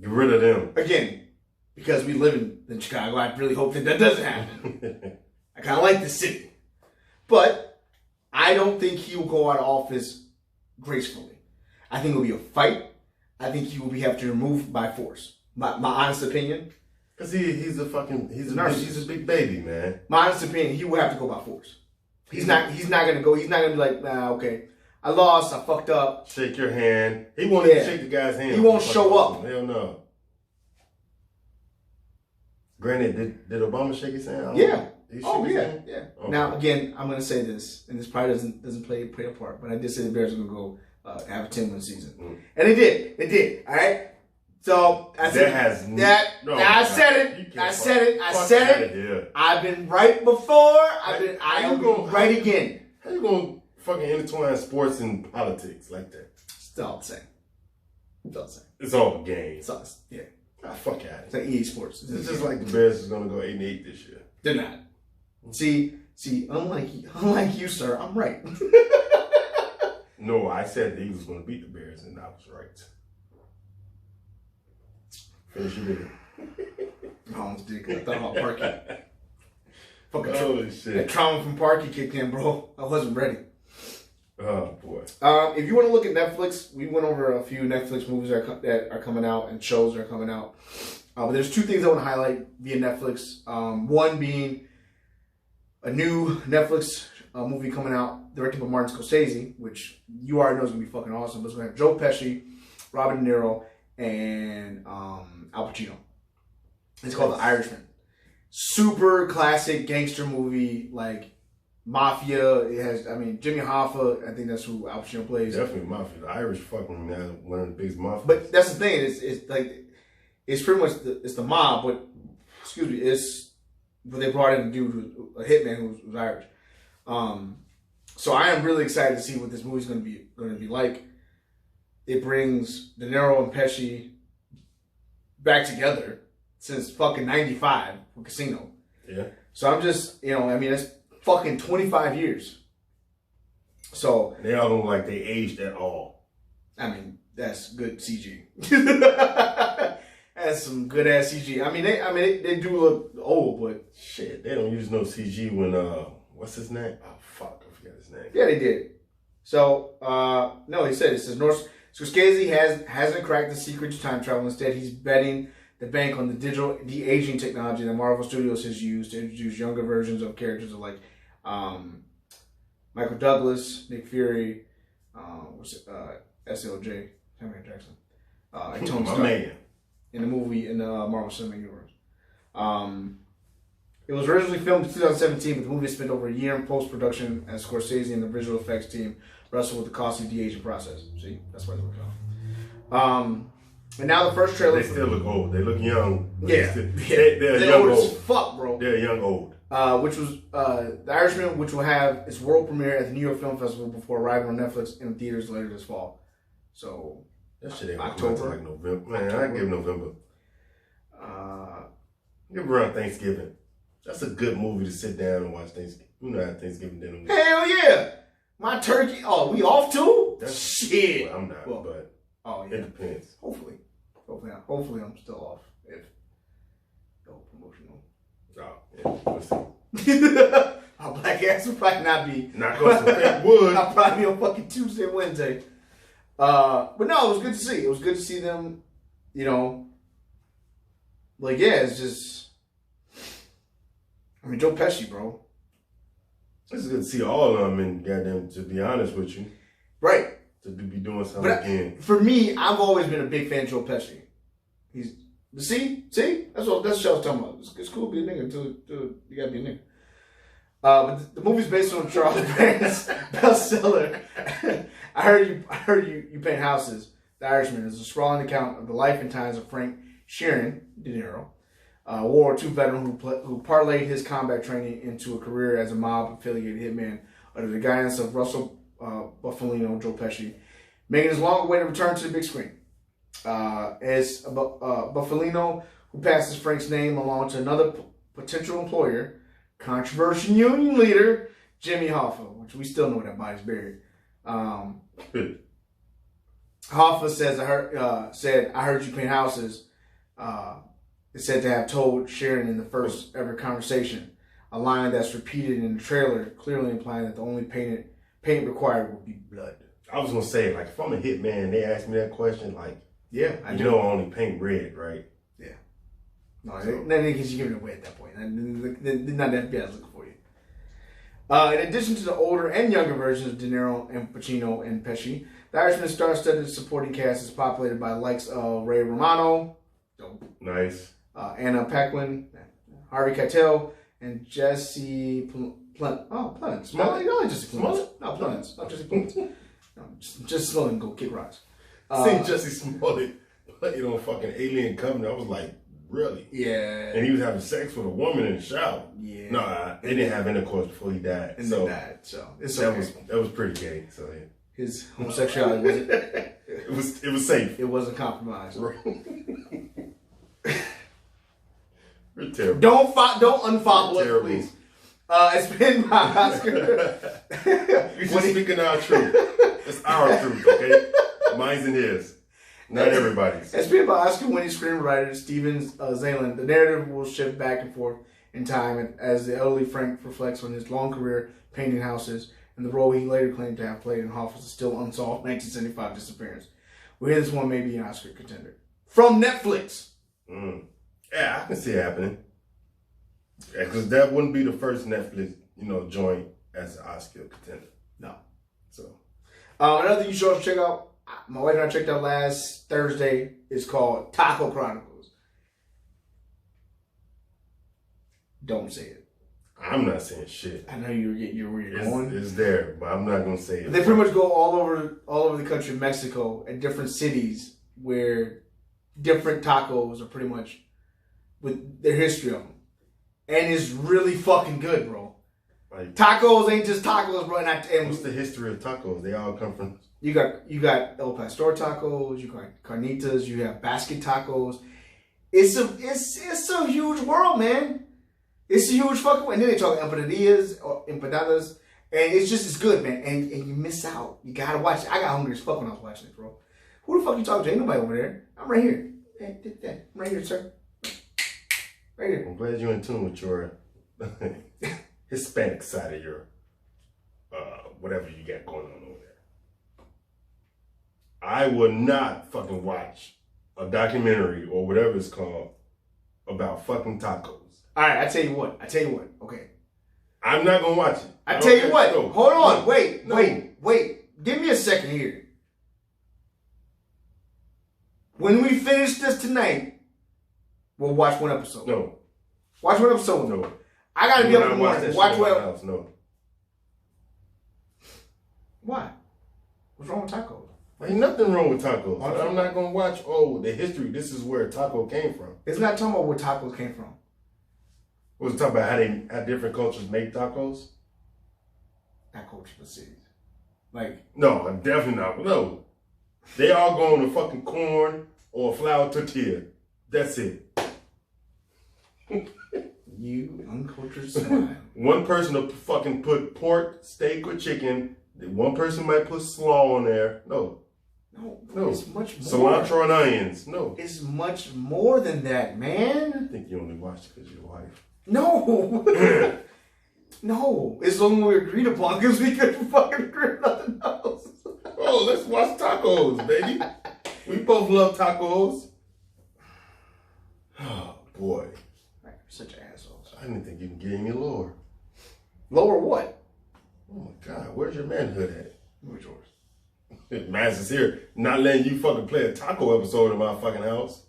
Get rid of them. Again, because we live in Chicago, I really hope that doesn't happen. I kind of like the city. But I don't think he will go out of office gracefully. I think it will be a fight. I think he will have to be removed by force. My honest opinion. Because he's a big baby, man. My honest opinion, he will have to go by force. He's not going to go. He's not going to be like, nah, okay, I lost, I fucked up. Shake your hand. He won't even shake the guy's hand. He won't show up. Hell no. Granted, did Obama shake his hand? Yeah. Oh yeah. Yeah. Okay. Now again, I'm gonna say this, and this probably doesn't play a part, but I did say the Bears are gonna go have a 10-win season, and they did. They did. All right. So I said I said it. I've been right before. I'll be right again. How you gonna fucking intertwine sports and politics like that? It's all the same. It's all a game. Yeah. Ah, fuck out of It's like EA Sports. It's just like the Bears is gonna go 8-8 this year. They're not. See, unlike you, sir, I'm right. No, I said the Eagles was gonna beat the Bears, and I was right. Finish your video. I almost did because I thought about Parky. Fucking holy shit. That trauma from Parky kicked in, bro. I wasn't ready. Oh boy. If you want to look at Netflix, we went over a few Netflix movies that are coming out and shows that are coming out. But there's 2 things I want to highlight via Netflix. One being a new Netflix movie coming out directed by Martin Scorsese, which you already know is going to be fucking awesome. But it's going to have Joe Pesci, Robert De Niro, and Al Pacino. It's called The Irishman. Super classic gangster movie, like Mafia. It has, Jimmy Hoffa. I think that's who Al Pacino plays. Definitely Mafia. The Irish fucking one of the biggest mafias. But that's the thing. It's like it's pretty much the mob, but it's what they brought in to do a hitman who's Irish. So I am really excited to see what this movie's going to be like. It brings De Niro and Pesci back together since fucking '95 for Casino. Yeah. So I'm just, it's fucking 25 years. So they all look like they aged at all. That's good CG. That's some good ass CG. They do look old, but shit, they don't use no CG when what's his name? Oh fuck, I forgot his name. Yeah, they did. So no, he said Scorsese hasn't cracked the secret to time travel. Instead, he's betting the bank on the digital de-aging technology that Marvel Studios has used to introduce younger versions of characters like Michael Douglas, Nick Fury, SLJ, Samuel Jackson, and Tony Stark in the movie in the Marvel Cinematic Universe. It was originally filmed in 2017, but the movie spent over a year in post-production as Scorsese and the visual effects team wrestled with the costly de-aging process. See, that's why they look young. And now the first trailer. They still look old. They look young. Yeah, they're young old as fuck, bro. They're young old. Which was The Irishman, which will have its world premiere at the New York Film Festival before arriving on Netflix in theaters later this fall. So that shit ain't October, like November. Man, I give November. Get around Thanksgiving. That's a good movie to sit down and watch Thanksgiving. You know how Thanksgiving dinner. Hell yeah! My turkey. Oh, we off too? Shit. Well, I'm not, but oh yeah. it depends. Hopefully I'm still off. If no promotional. Oh, yeah. We'll see. My black ass will probably not be. Knock on some fake wood. I'll probably be on fucking Tuesday, Wednesday. But no, it was good to see. It was good to see them, you know. Like, yeah, it's just. I mean, Joe Pesci, bro. It's good to see all of them, and goddamn, to be honest with you. Right. To be doing something again. For me, I've always been a big fan of Joe Pesci. See? That's what I was talking about. It's cool to be a nigga until you gotta be a nigga. But the movie's based on Charles Brandt's bestseller. I heard you paint houses. The Irishman is a sprawling account of the life and times of Frank Sheeran, De Niro, World War II veteran who parlayed his combat training into a career as a mob-affiliated hitman under the guidance of Russell Buffalino, Joe Pesci, making his long-awaited return to the big screen. As Buffalino, who passes Frank's name along to another potential employer, controversial union leader Jimmy Hoffa, which we still know that body's buried. Hoffa says, I heard you paint houses. Is said to have told Sharon in the first ever conversation, a line that's repeated in the trailer, clearly implying that the only paint required would be blood. I was gonna say, like, if I'm a hitman, they ask me that question, like, yeah, I know I only paint red, right? Yeah. No, because you're giving it away at that point. Not the FBI is looking for you. In addition to the older and younger versions of De Niro and Pacino and Pesci, the Irishman's star-studded supporting cast is populated by the likes of Ray Romano, nice, Anna Paquin, Harvey Keitel, and Jesse Plemons. Smollett? No, Jesse Plemons. No, Plemons. Not Jesse Plemons. No, just Smollett go kick rocks. Seen Jesse Smollett playing on fucking Alien Covenant. I was like, really? Yeah. And he was having sex with a woman in the shower. Yeah. No, they didn't have intercourse before he died. And then died. So that was pretty gay. So yeah. His homosexuality wasn't. It was safe. It wasn't compromised. We're terrible. Don't unfollow us, please. It's been my Oscar. We're just speaking our truth. It's our truth, okay? Mine's and his. Not everybody's. It's been by Oscar-winning screenwriter Steven Zalen. The narrative will shift back and forth in time as the elderly Frank reflects on his long career painting houses and the role he later claimed to have played in Hoffa's still unsolved 1975 disappearance. We hear this one may be an Oscar contender. From Netflix. Yeah, I can see it happening. Yeah, because that wouldn't be the first Netflix, joint as an Oscar contender. No. So. Another thing you should check out, my wife and I checked out last Thursday, is called Taco Chronicles. Don't say it. I'm not saying shit. I know you're where you're going. It's there, but I'm not gonna say it. They pretty much go all over the country, Mexico, at different cities where different tacos are pretty much with their history of them, and it's really fucking good, bro. Like, tacos ain't just tacos, bro. And what's the history of tacos? They all come from. You got El Pastor tacos. You got carnitas. You have basket tacos. It's a huge world, man. It's a huge fucking world. And then they talk empanadillas or empanadas, and it's good, man. And you miss out. You gotta watch it. I got hungry as fuck when I was watching it, bro. Who the fuck you talking to? Ain't nobody over there. I'm right here. I'm right here, sir. Right here. I'm glad you're in tune with your Hispanic side of your whatever you got going on over there. I will not fucking watch a documentary or whatever it's called about fucking tacos. All right, I tell you what. Okay. I'm not gonna watch it. I tell you what. No. Hold on. Wait. Give me a second here. When we finish this tonight, we'll watch one episode. No. Watch one episode. No. I gotta be up in the morning. Watch what? No. Why? What's wrong with tacos? Ain't nothing wrong with tacos. I'm not gonna watch. The history. This is where taco came from. It's not talking about where tacos came from. Was talking about how different cultures make tacos? Not culture, but cities. Like no, definitely not. No, they all go on a fucking corn or a flour tortilla. That's it. You uncultured swine. One person will fucking put pork, steak, or chicken. One person might put slaw on there. No. It's much more. Cilantro and onions. No. It's much more than that, man. I think you only watched it because your wife. No. No. It's the only we agreed upon because we couldn't fucking agree on nothing else. Oh, let's watch tacos, baby. We both love tacos. Oh, boy. Right, such assholes. I didn't think you can get any lower. Lower what? Oh, my God. Where's your manhood at? Where's yours? Maz is here, not letting you fucking play a taco episode in my fucking house.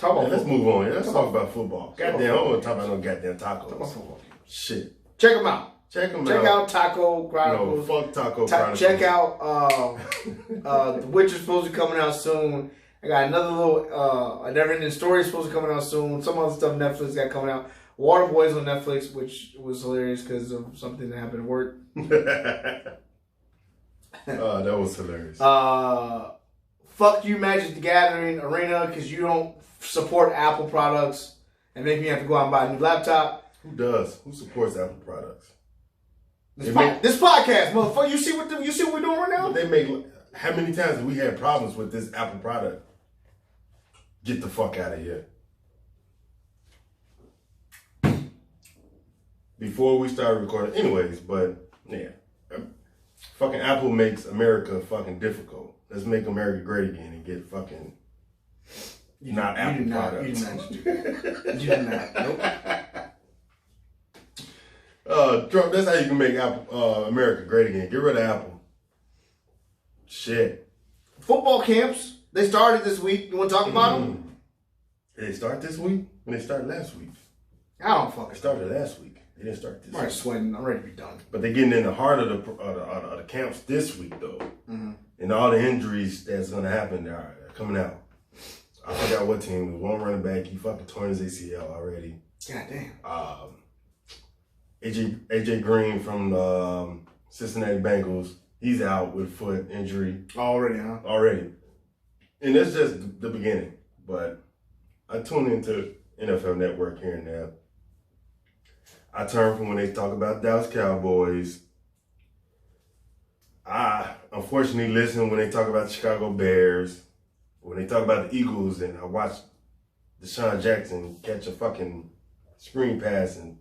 Let's move on. Let's talk about football. Goddamn, I don't want to talk about no goddamn tacos. Talk about football. Shit. Check them out. Check out Taco Chronicles. No, fuck Taco Chronicles. Check out The Witcher's supposed to be coming out soon. I got another little A Never Ending Story supposed to be coming out soon. Some other stuff Netflix got coming out. Waterboy's on Netflix, which was hilarious because of something that happened at work. Oh, that was hilarious. Fuck you, Magic the Gathering Arena, because you don't support Apple products and make me have to go out and buy a new laptop. Who does? Who supports Apple products? This podcast, motherfucker. You see what we're doing right now? They make. How many times have we had problems with this Apple product? Get the fuck out of here. Before we start recording, anyways, but yeah, fucking Apple makes America fucking difficult. Let's make America great again and get fucking Apple products. You did not do that. You did not. Nope. Trump, that's how you can make America great again. Get rid of Apple. Shit. Football camps, they started this week. You want to talk about them? Did they start this week? When they started last week? I don't fucking started last week. They didn't start this week. I'm sweating. I'm ready to be done. But they're getting in the heart of the camps this week, though. Mm-hmm. And all the injuries that's going to happen are coming out. I forgot what team. It was one running back. He fucking torn his ACL already. God damn. AJ Green from the Cincinnati Bengals. He's out with foot injury. Already, huh? Already. And that's just the beginning. But I tune into NFL Network here and there. I turn from when they talk about Dallas Cowboys. I unfortunately listen when they talk about the Chicago Bears. When they talk about the Eagles, and I watch Deshaun Jackson catch a fucking screen pass and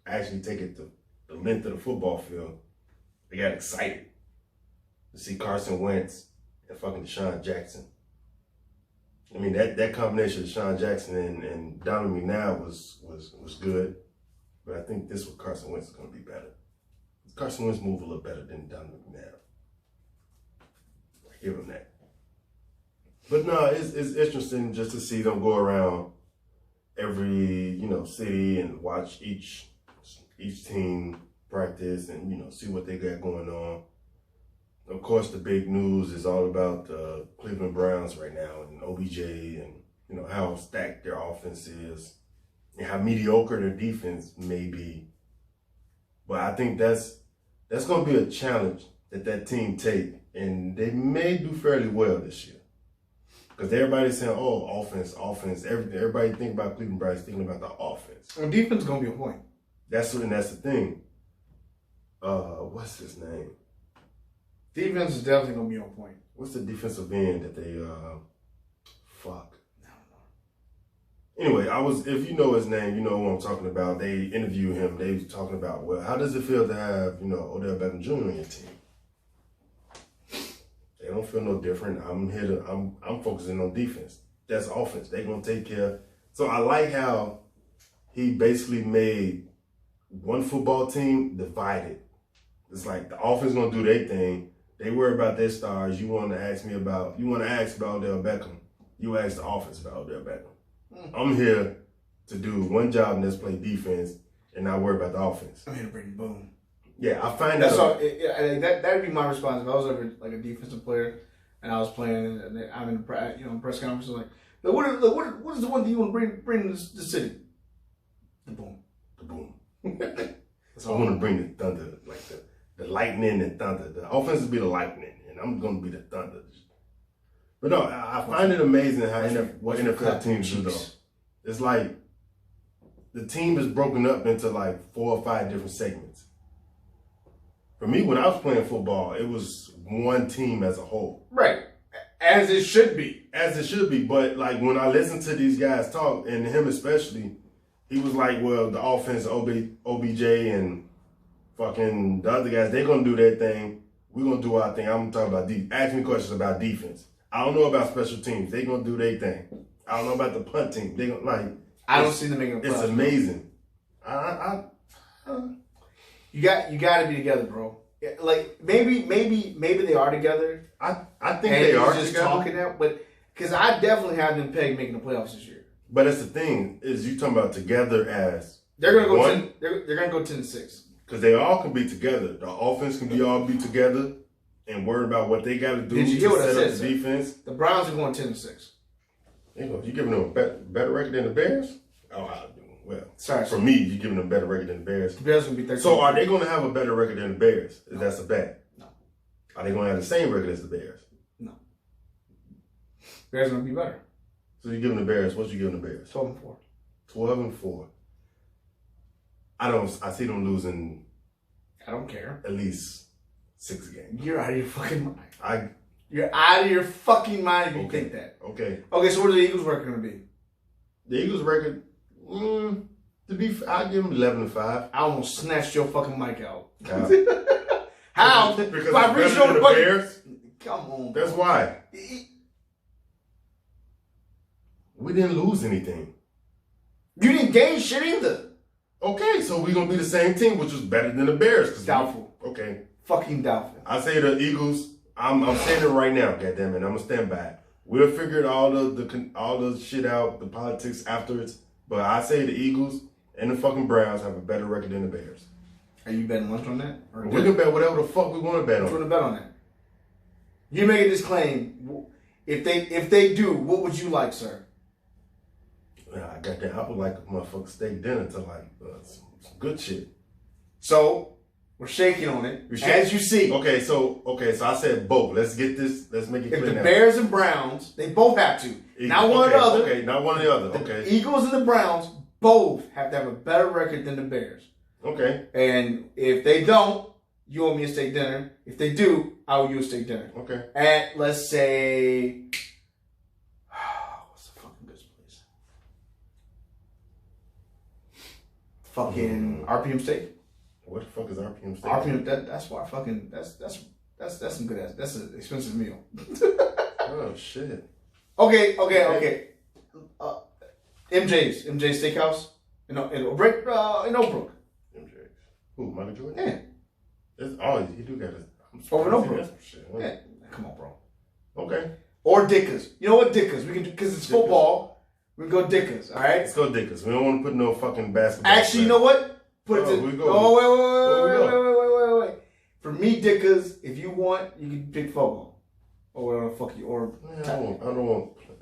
actually take it to the length of the football field. They got excited to see Carson Wentz and fucking Deshaun Jackson. I mean, that combination of Deshaun Jackson and Donovan McNabb was good. But I think this with Carson Wentz is going to be better. Carson Wentz move a little better than Donovan McNabb. I give him that. But no, it's interesting just to see them go around every, city and watch each team practice and, see what they got going on. Of course, the big news is all about the Cleveland Browns right now and OBJ and, how stacked their offense is and how mediocre their defense may be. But I think that's going to be a challenge that team take, and they may do fairly well this year. Because everybody's saying, oh, offense. Everybody think about Cleveland Browns thinking about the offense. Well, defense is going to be a point. That's the thing. What's his name? Defense is definitely going to be on point. What's the defensive end that they, fuck? I don't know. Anyway, if you know his name, you know who I'm talking about. They interviewed him. They was talking about, well, how does it feel to have, Odell Beckham Jr. on your team? They don't feel no different. I'm focusing on defense. That's offense. They're going to take care. So I like how he basically made one football team divided. It's like the offense going to do their thing. They worry about their stars. You want to ask about Odell Beckham. You ask the offense about Odell Beckham. I'm here to do one job, and that's play defense and not worry about the offense. I'm here to bring the boom. Yeah, I find that's all. That'd be my response if I was ever like a defensive player and I was playing and I'm in press conference like, what is the one thing you want to bring to the city? The boom. The boom. I want to bring the thunder, like the lightning and thunder. The offense will be the lightning, and I'm going to be the thunder. But no, I find it amazing how what NFL clap teams do though. cheeks. It's like the team is broken up into like 4 or 5 different segments. For me, when I was playing football, it was one team as a whole. Right. As it should be. As it should be. But like when I listen to these guys talk, and him especially, he was like, well, the offense, OBJ and fucking the other guys, they're going to do their thing. We're going to do our thing. I'm talking about ask me questions about defense. I don't know about special teams. They're going to do their thing. I don't know about the punt team. They gonna, like, I don't see them making a playoffs. It's amazing. You got to be together, bro. Like maybe they are together. I think they are just together. Talking out, but because I definitely have them pegged making the playoffs this year. But that's the thing is you talking about together as they're gonna go one, 10. They're gonna go 10-6 because they all can be together. The offense can all be together and worry about what they got to do to set up the defense. The Browns are going 10-6. You giving them a better record than the Bears? Oh, well, sorry. For me, you're giving them a better record than the Bears. The Bears gonna be 13. So are they going to have a better record than the Bears? No. That's a bet. No. Are they going to have the same record as the Bears? No. Bears gonna be better. So you're giving the Bears, what you giving the Bears? 12-4. 12-4. I see them losing. I don't care. At least 6 games. You're out of your fucking mind. You're out of your fucking mind if you think that. Okay. Okay, so what are the Eagles' record gonna be? The Eagles' record, I'll give them 11-5. I almost snatched your fucking mic out. How? How? Because If I it's reached better over than the the Bears? Come on. That's why. We didn't lose anything. You didn't gain shit either. Okay, so we're going to be the same team, which was better than the Bears. Doubtful. Okay. Fucking doubtful. I say the Eagles, I'm saying it right now, goddammit. I'm going to stand by it. We'll figure all the shit out, the politics afterwards. But I say the Eagles and the fucking Browns have a better record than the Bears. Are you betting lunch on that? Or we can bet whatever the fuck we want to bet on. You want to bet on that? You're making this claim. If they do, what would you like, sir? I got that. I would like a motherfucking steak dinner to like some good shit. So we're shaking on it, as you see. Okay, so I said both. Let's get this. Let's make it clear. If the Bears and Browns, they both have to. Not one or the other. Okay, not one or the other. Okay. The Eagles and the Browns both have to have a better record than the Bears. Okay. And if they don't, you owe me a steak dinner. If they do, I owe you a steak dinner. Okay. At, let's say, what's the fucking good place? Fucking RPM steak. What the fuck is RPM steak? RPM, that's why fucking, that's some good ass, that's an expensive meal. Oh, shit. Okay. MJ's Steakhouse in Oakbrook. MJ's. Who, Michael Jordan? Yeah. He do got it. Over and over. Shit. Yeah. Come on, bro. Okay. Or Dickers. You know what, Dickers? We can do, because it's football. We can go Dickers. All right. Let's go Dickers. We don't want to put no fucking basketball. Actually, you know what? Put it to. Wait. For me, Dickers, if you want, you can pick football or whatever the fuck you or. I don't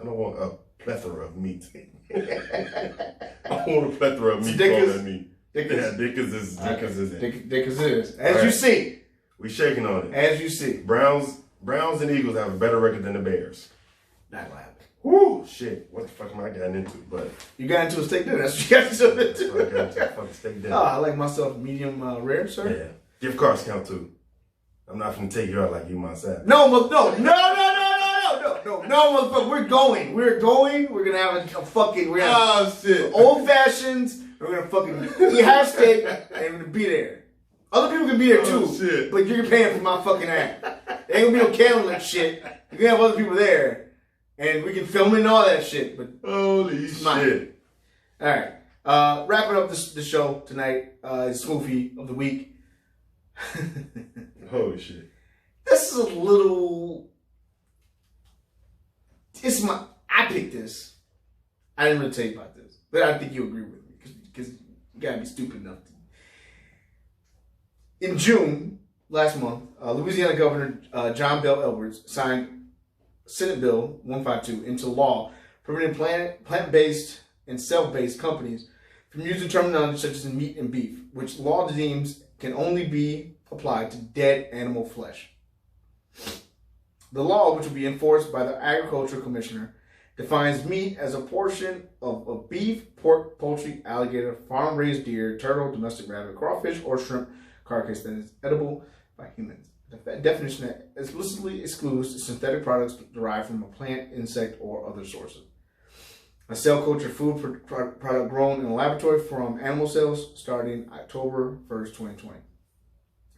want a plethora of meat. I want a plethora of meat. Dickers. On meat. Dickers. Yeah, Dickers is it. Dickers is. As you see. We shaking on it. As you see. Browns and Eagles have a better record than the Bears. Not gonna happen. Woo! Shit. What the fuck am I getting into? But you got into a steak dinner. That's what you got into. I got into a fucking steak dinner. I like myself medium rare, sir. Yeah. Gift cards count too. I'm not gonna take you out like you myself. No, motherfucker. We're going. We're gonna have a fucking. We're gonna shit. Old fashions. We're gonna fucking eat half steak and we're gonna be there. Other people can be there too, shit. But you're paying for my fucking ass. There ain't gonna be no candlelit shit. You can have other people there, and we can film it and all that shit. But holy shit! All right, wrapping up the show tonight. Is Smoothie of the week. Holy shit! This is a little. I picked this. I didn't really tell you about this, but I think you agree with me because you gotta be stupid enough to. In June last month, Louisiana Governor John Bel Edwards signed Senate Bill 152 into law, permitting plant-based and cell-based companies from using terminology such as meat and beef, which law deems can only be applied to dead animal flesh. The law, which will be enforced by the Agriculture Commissioner, defines meat as a portion of beef, pork, poultry, alligator, farm-raised deer, turtle, domestic rabbit, crawfish, or shrimp carcass that is edible by humans. The definition that explicitly excludes synthetic products derived from a plant, insect, or other sources. A cell culture food product grown in a laboratory from animal cells starting October 1st, 2020.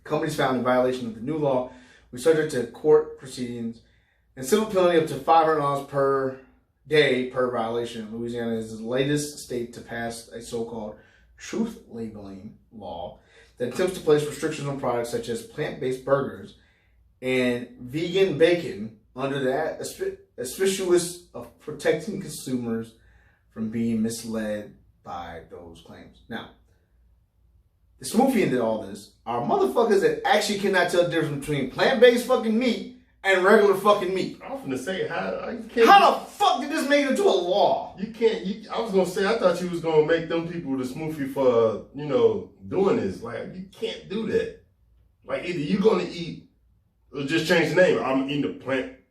Companies found in violation of the new law will be subject to court proceedings and civil penalty up to $500 per day per violation. Louisiana is the latest state to pass a so-called truth labeling law that attempts to place restrictions on products such as plant-based burgers and vegan bacon under the auspices of protecting consumers from being misled by those claims. Now, the smoothie into all this are motherfuckers that actually cannot tell the difference between plant-based fucking meat and regular fucking meat. I was gonna say how the fuck did this make it into a law? You can't. I was gonna say I thought you was gonna make them people the smoothie for doing this. Like you can't do that. Like either you gonna eat or just change the name. I'm eating a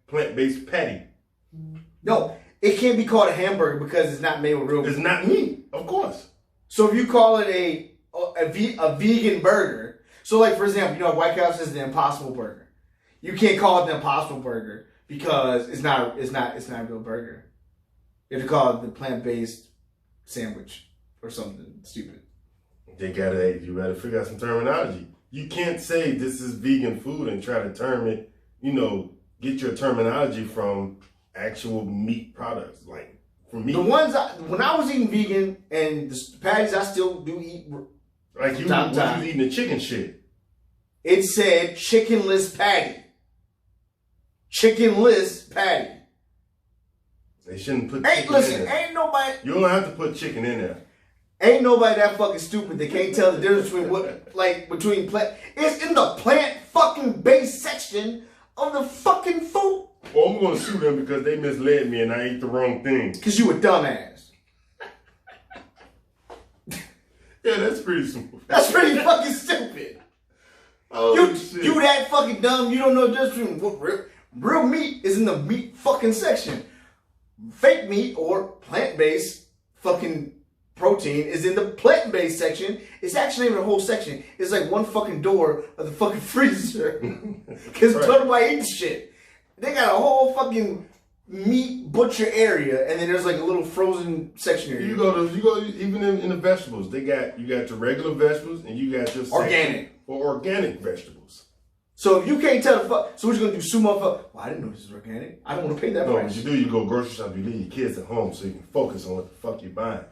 plant-based patty. No, it can't be called a hamburger because it's not made with real. It's not meat, of course. So if you call it a vegan burger, so like for example, White House is the Impossible Burger. You can't call it the Impossible Burger because it's not a real burger. You have to call it the plant-based sandwich or something stupid. You gotta figure out some terminology. You can't say this is vegan food and try to term it, get your terminology from actual meat products. Like for me, when I was eating vegan and the patties I still do eat. Like you was eating the chicken shit. It said chickenless patty. Chickenless patty. They shouldn't put chicken in there. Ain't nobody. You don't have to put chicken in there. Ain't nobody that fucking stupid that can't tell the difference between plant. It's in the plant fucking based section of the fucking food. Well, I'm gonna sue them because they misled me and I ate the wrong thing. Cause you a dumbass. Yeah, that's pretty simple. That's pretty fucking stupid. Oh shit. You that fucking dumb. You don't know the difference between real meat is in the meat fucking section. Fake meat or plant-based fucking protein is in the plant-based section. It's actually in the whole section. It's like one fucking door of the fucking freezer. Because nobody eats shit. They got a whole fucking meat butcher area, and then there's like a little frozen section area. You go even in the vegetables. You got your regular vegetables and you got your organic or organic vegetables. So if you can't tell the fuck, so what you gonna do? Sue motherfucker? Well, I didn't know this was organic. I don't want to pay that price. What you do, you go grocery shop. You leave your kids at home so you can focus on what the fuck you're buying.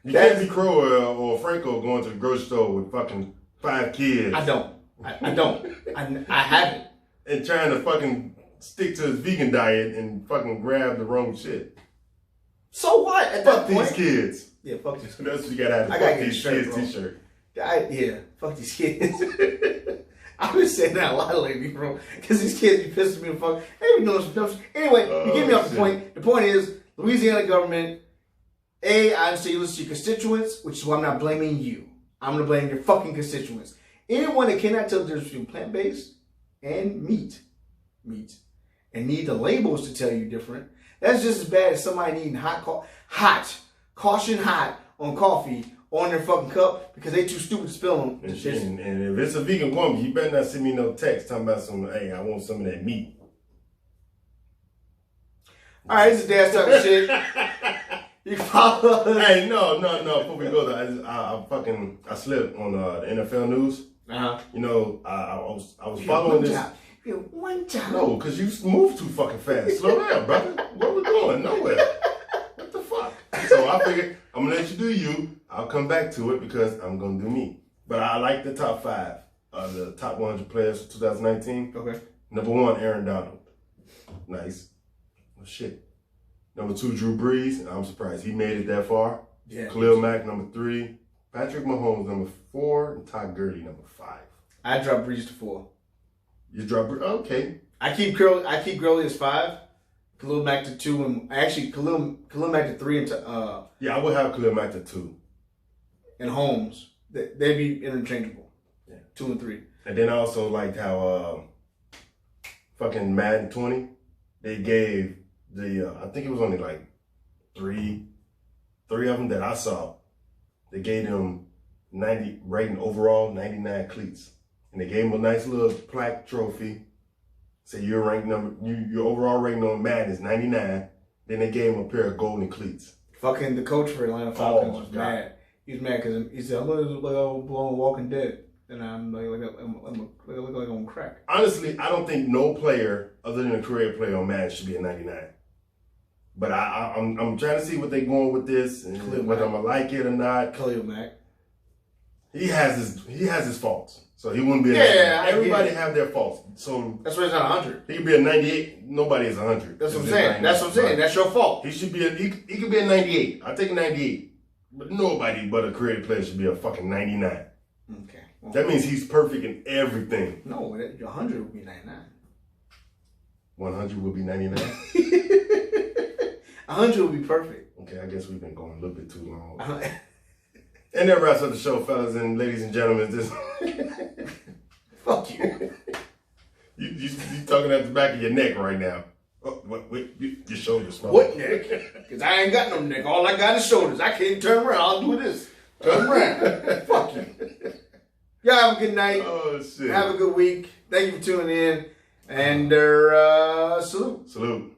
You can't be Crow or Franco going to the grocery store with fucking 5 kids. I don't. I haven't. And trying to fucking stick to his vegan diet and fucking grab the wrong shit. So what? At that point, these kids. Yeah, fuck these kids. That's what you gotta have. I gotta get a shirt, t-shirt. Yeah, fuck these kids. I've been saying that a lot lately, bro. Because these kids be pissing me the fuck. They be doing some dumb shit. Anyway, you get me off the point. The point is, Louisiana government, I understand you listen to your constituents, which is why I'm not blaming you. I'm gonna blame your fucking constituents. Anyone that cannot tell the difference between plant-based and meat, and need the labels to tell you different, that's just as bad as somebody needing caution hot on coffee on their fucking cup because they too stupid to spill them. And if it's a vegan woman, you better not send me no text talking about hey, I want some of that meat. All right, this is Dad's talking shit. You follow us. Hey, no. Before we go there, I slipped on the NFL news. Uh-huh. I was following this. One time. No, because you move too fucking fast. Slow down, brother. Where we going? Nowhere. What the fuck? So I figured I'm gonna let you do you. I'll come back to it because I'm gonna do me. But I like the top 5, the top 100 players for 2019. Okay. Number 1, Aaron Donald. Nice. Oh shit. Number 2, Drew Brees. I'm surprised he made it that far. Yeah. Khalil Mack, number 3. Patrick Mahomes, number 4. And Todd Gurley, number 5. I dropped Brees to 4. You drop Brees? Okay. I keep Gurley as 5. Khalil Mack to 2, and actually Khalil Mack to 3, and yeah, I would have Khalil Mack to 2. And Holmes, they'd be interchangeable. Yeah, 2 and 3. And then I also liked how fucking Madden 20, they gave the I think it was only like three of them that I saw. They gave them 90 rating overall, 99 cleats, and they gave them a nice little plaque trophy. Say your overall rating on Madden is 99. Then they gave him a pair of golden cleats. Fucking the coach for Atlanta Falcons was mad. He was mad because he said, "I'm gonna look like I'm blowing Walking Dead." And I'm like on crack. Honestly, I don't think no player other than a career player on Madden should be a 99. But I'm trying to see what they're going with this and whether I'm gonna like it or not. Khalil Mack. He has his faults, so he wouldn't be. Everybody have their faults, so that's why he's not 100. He could be a 98. Nobody is 100. That's what I'm saying. That's what I'm saying. That's your fault. He should be. He could be a 98. I'll take a 98. But nobody but a creative player should be a fucking 99. Okay. Well, that means he's perfect in everything. No, 100 would be 99. 100 would be 99. 100 would be perfect. Okay, I guess we've been going a little bit too long. And that wraps up the show, fellas and ladies and gentlemen. This Fuck you. You talking at the back of your neck right now. Oh, wait, your shoulders. What neck? Because I ain't got no neck. All I got is shoulders. I can't turn around. I'll do this. Turn around. Fuck you. Y'all have a good night. Oh, shit. Have a good week. Thank you for tuning in. And salute. Salute.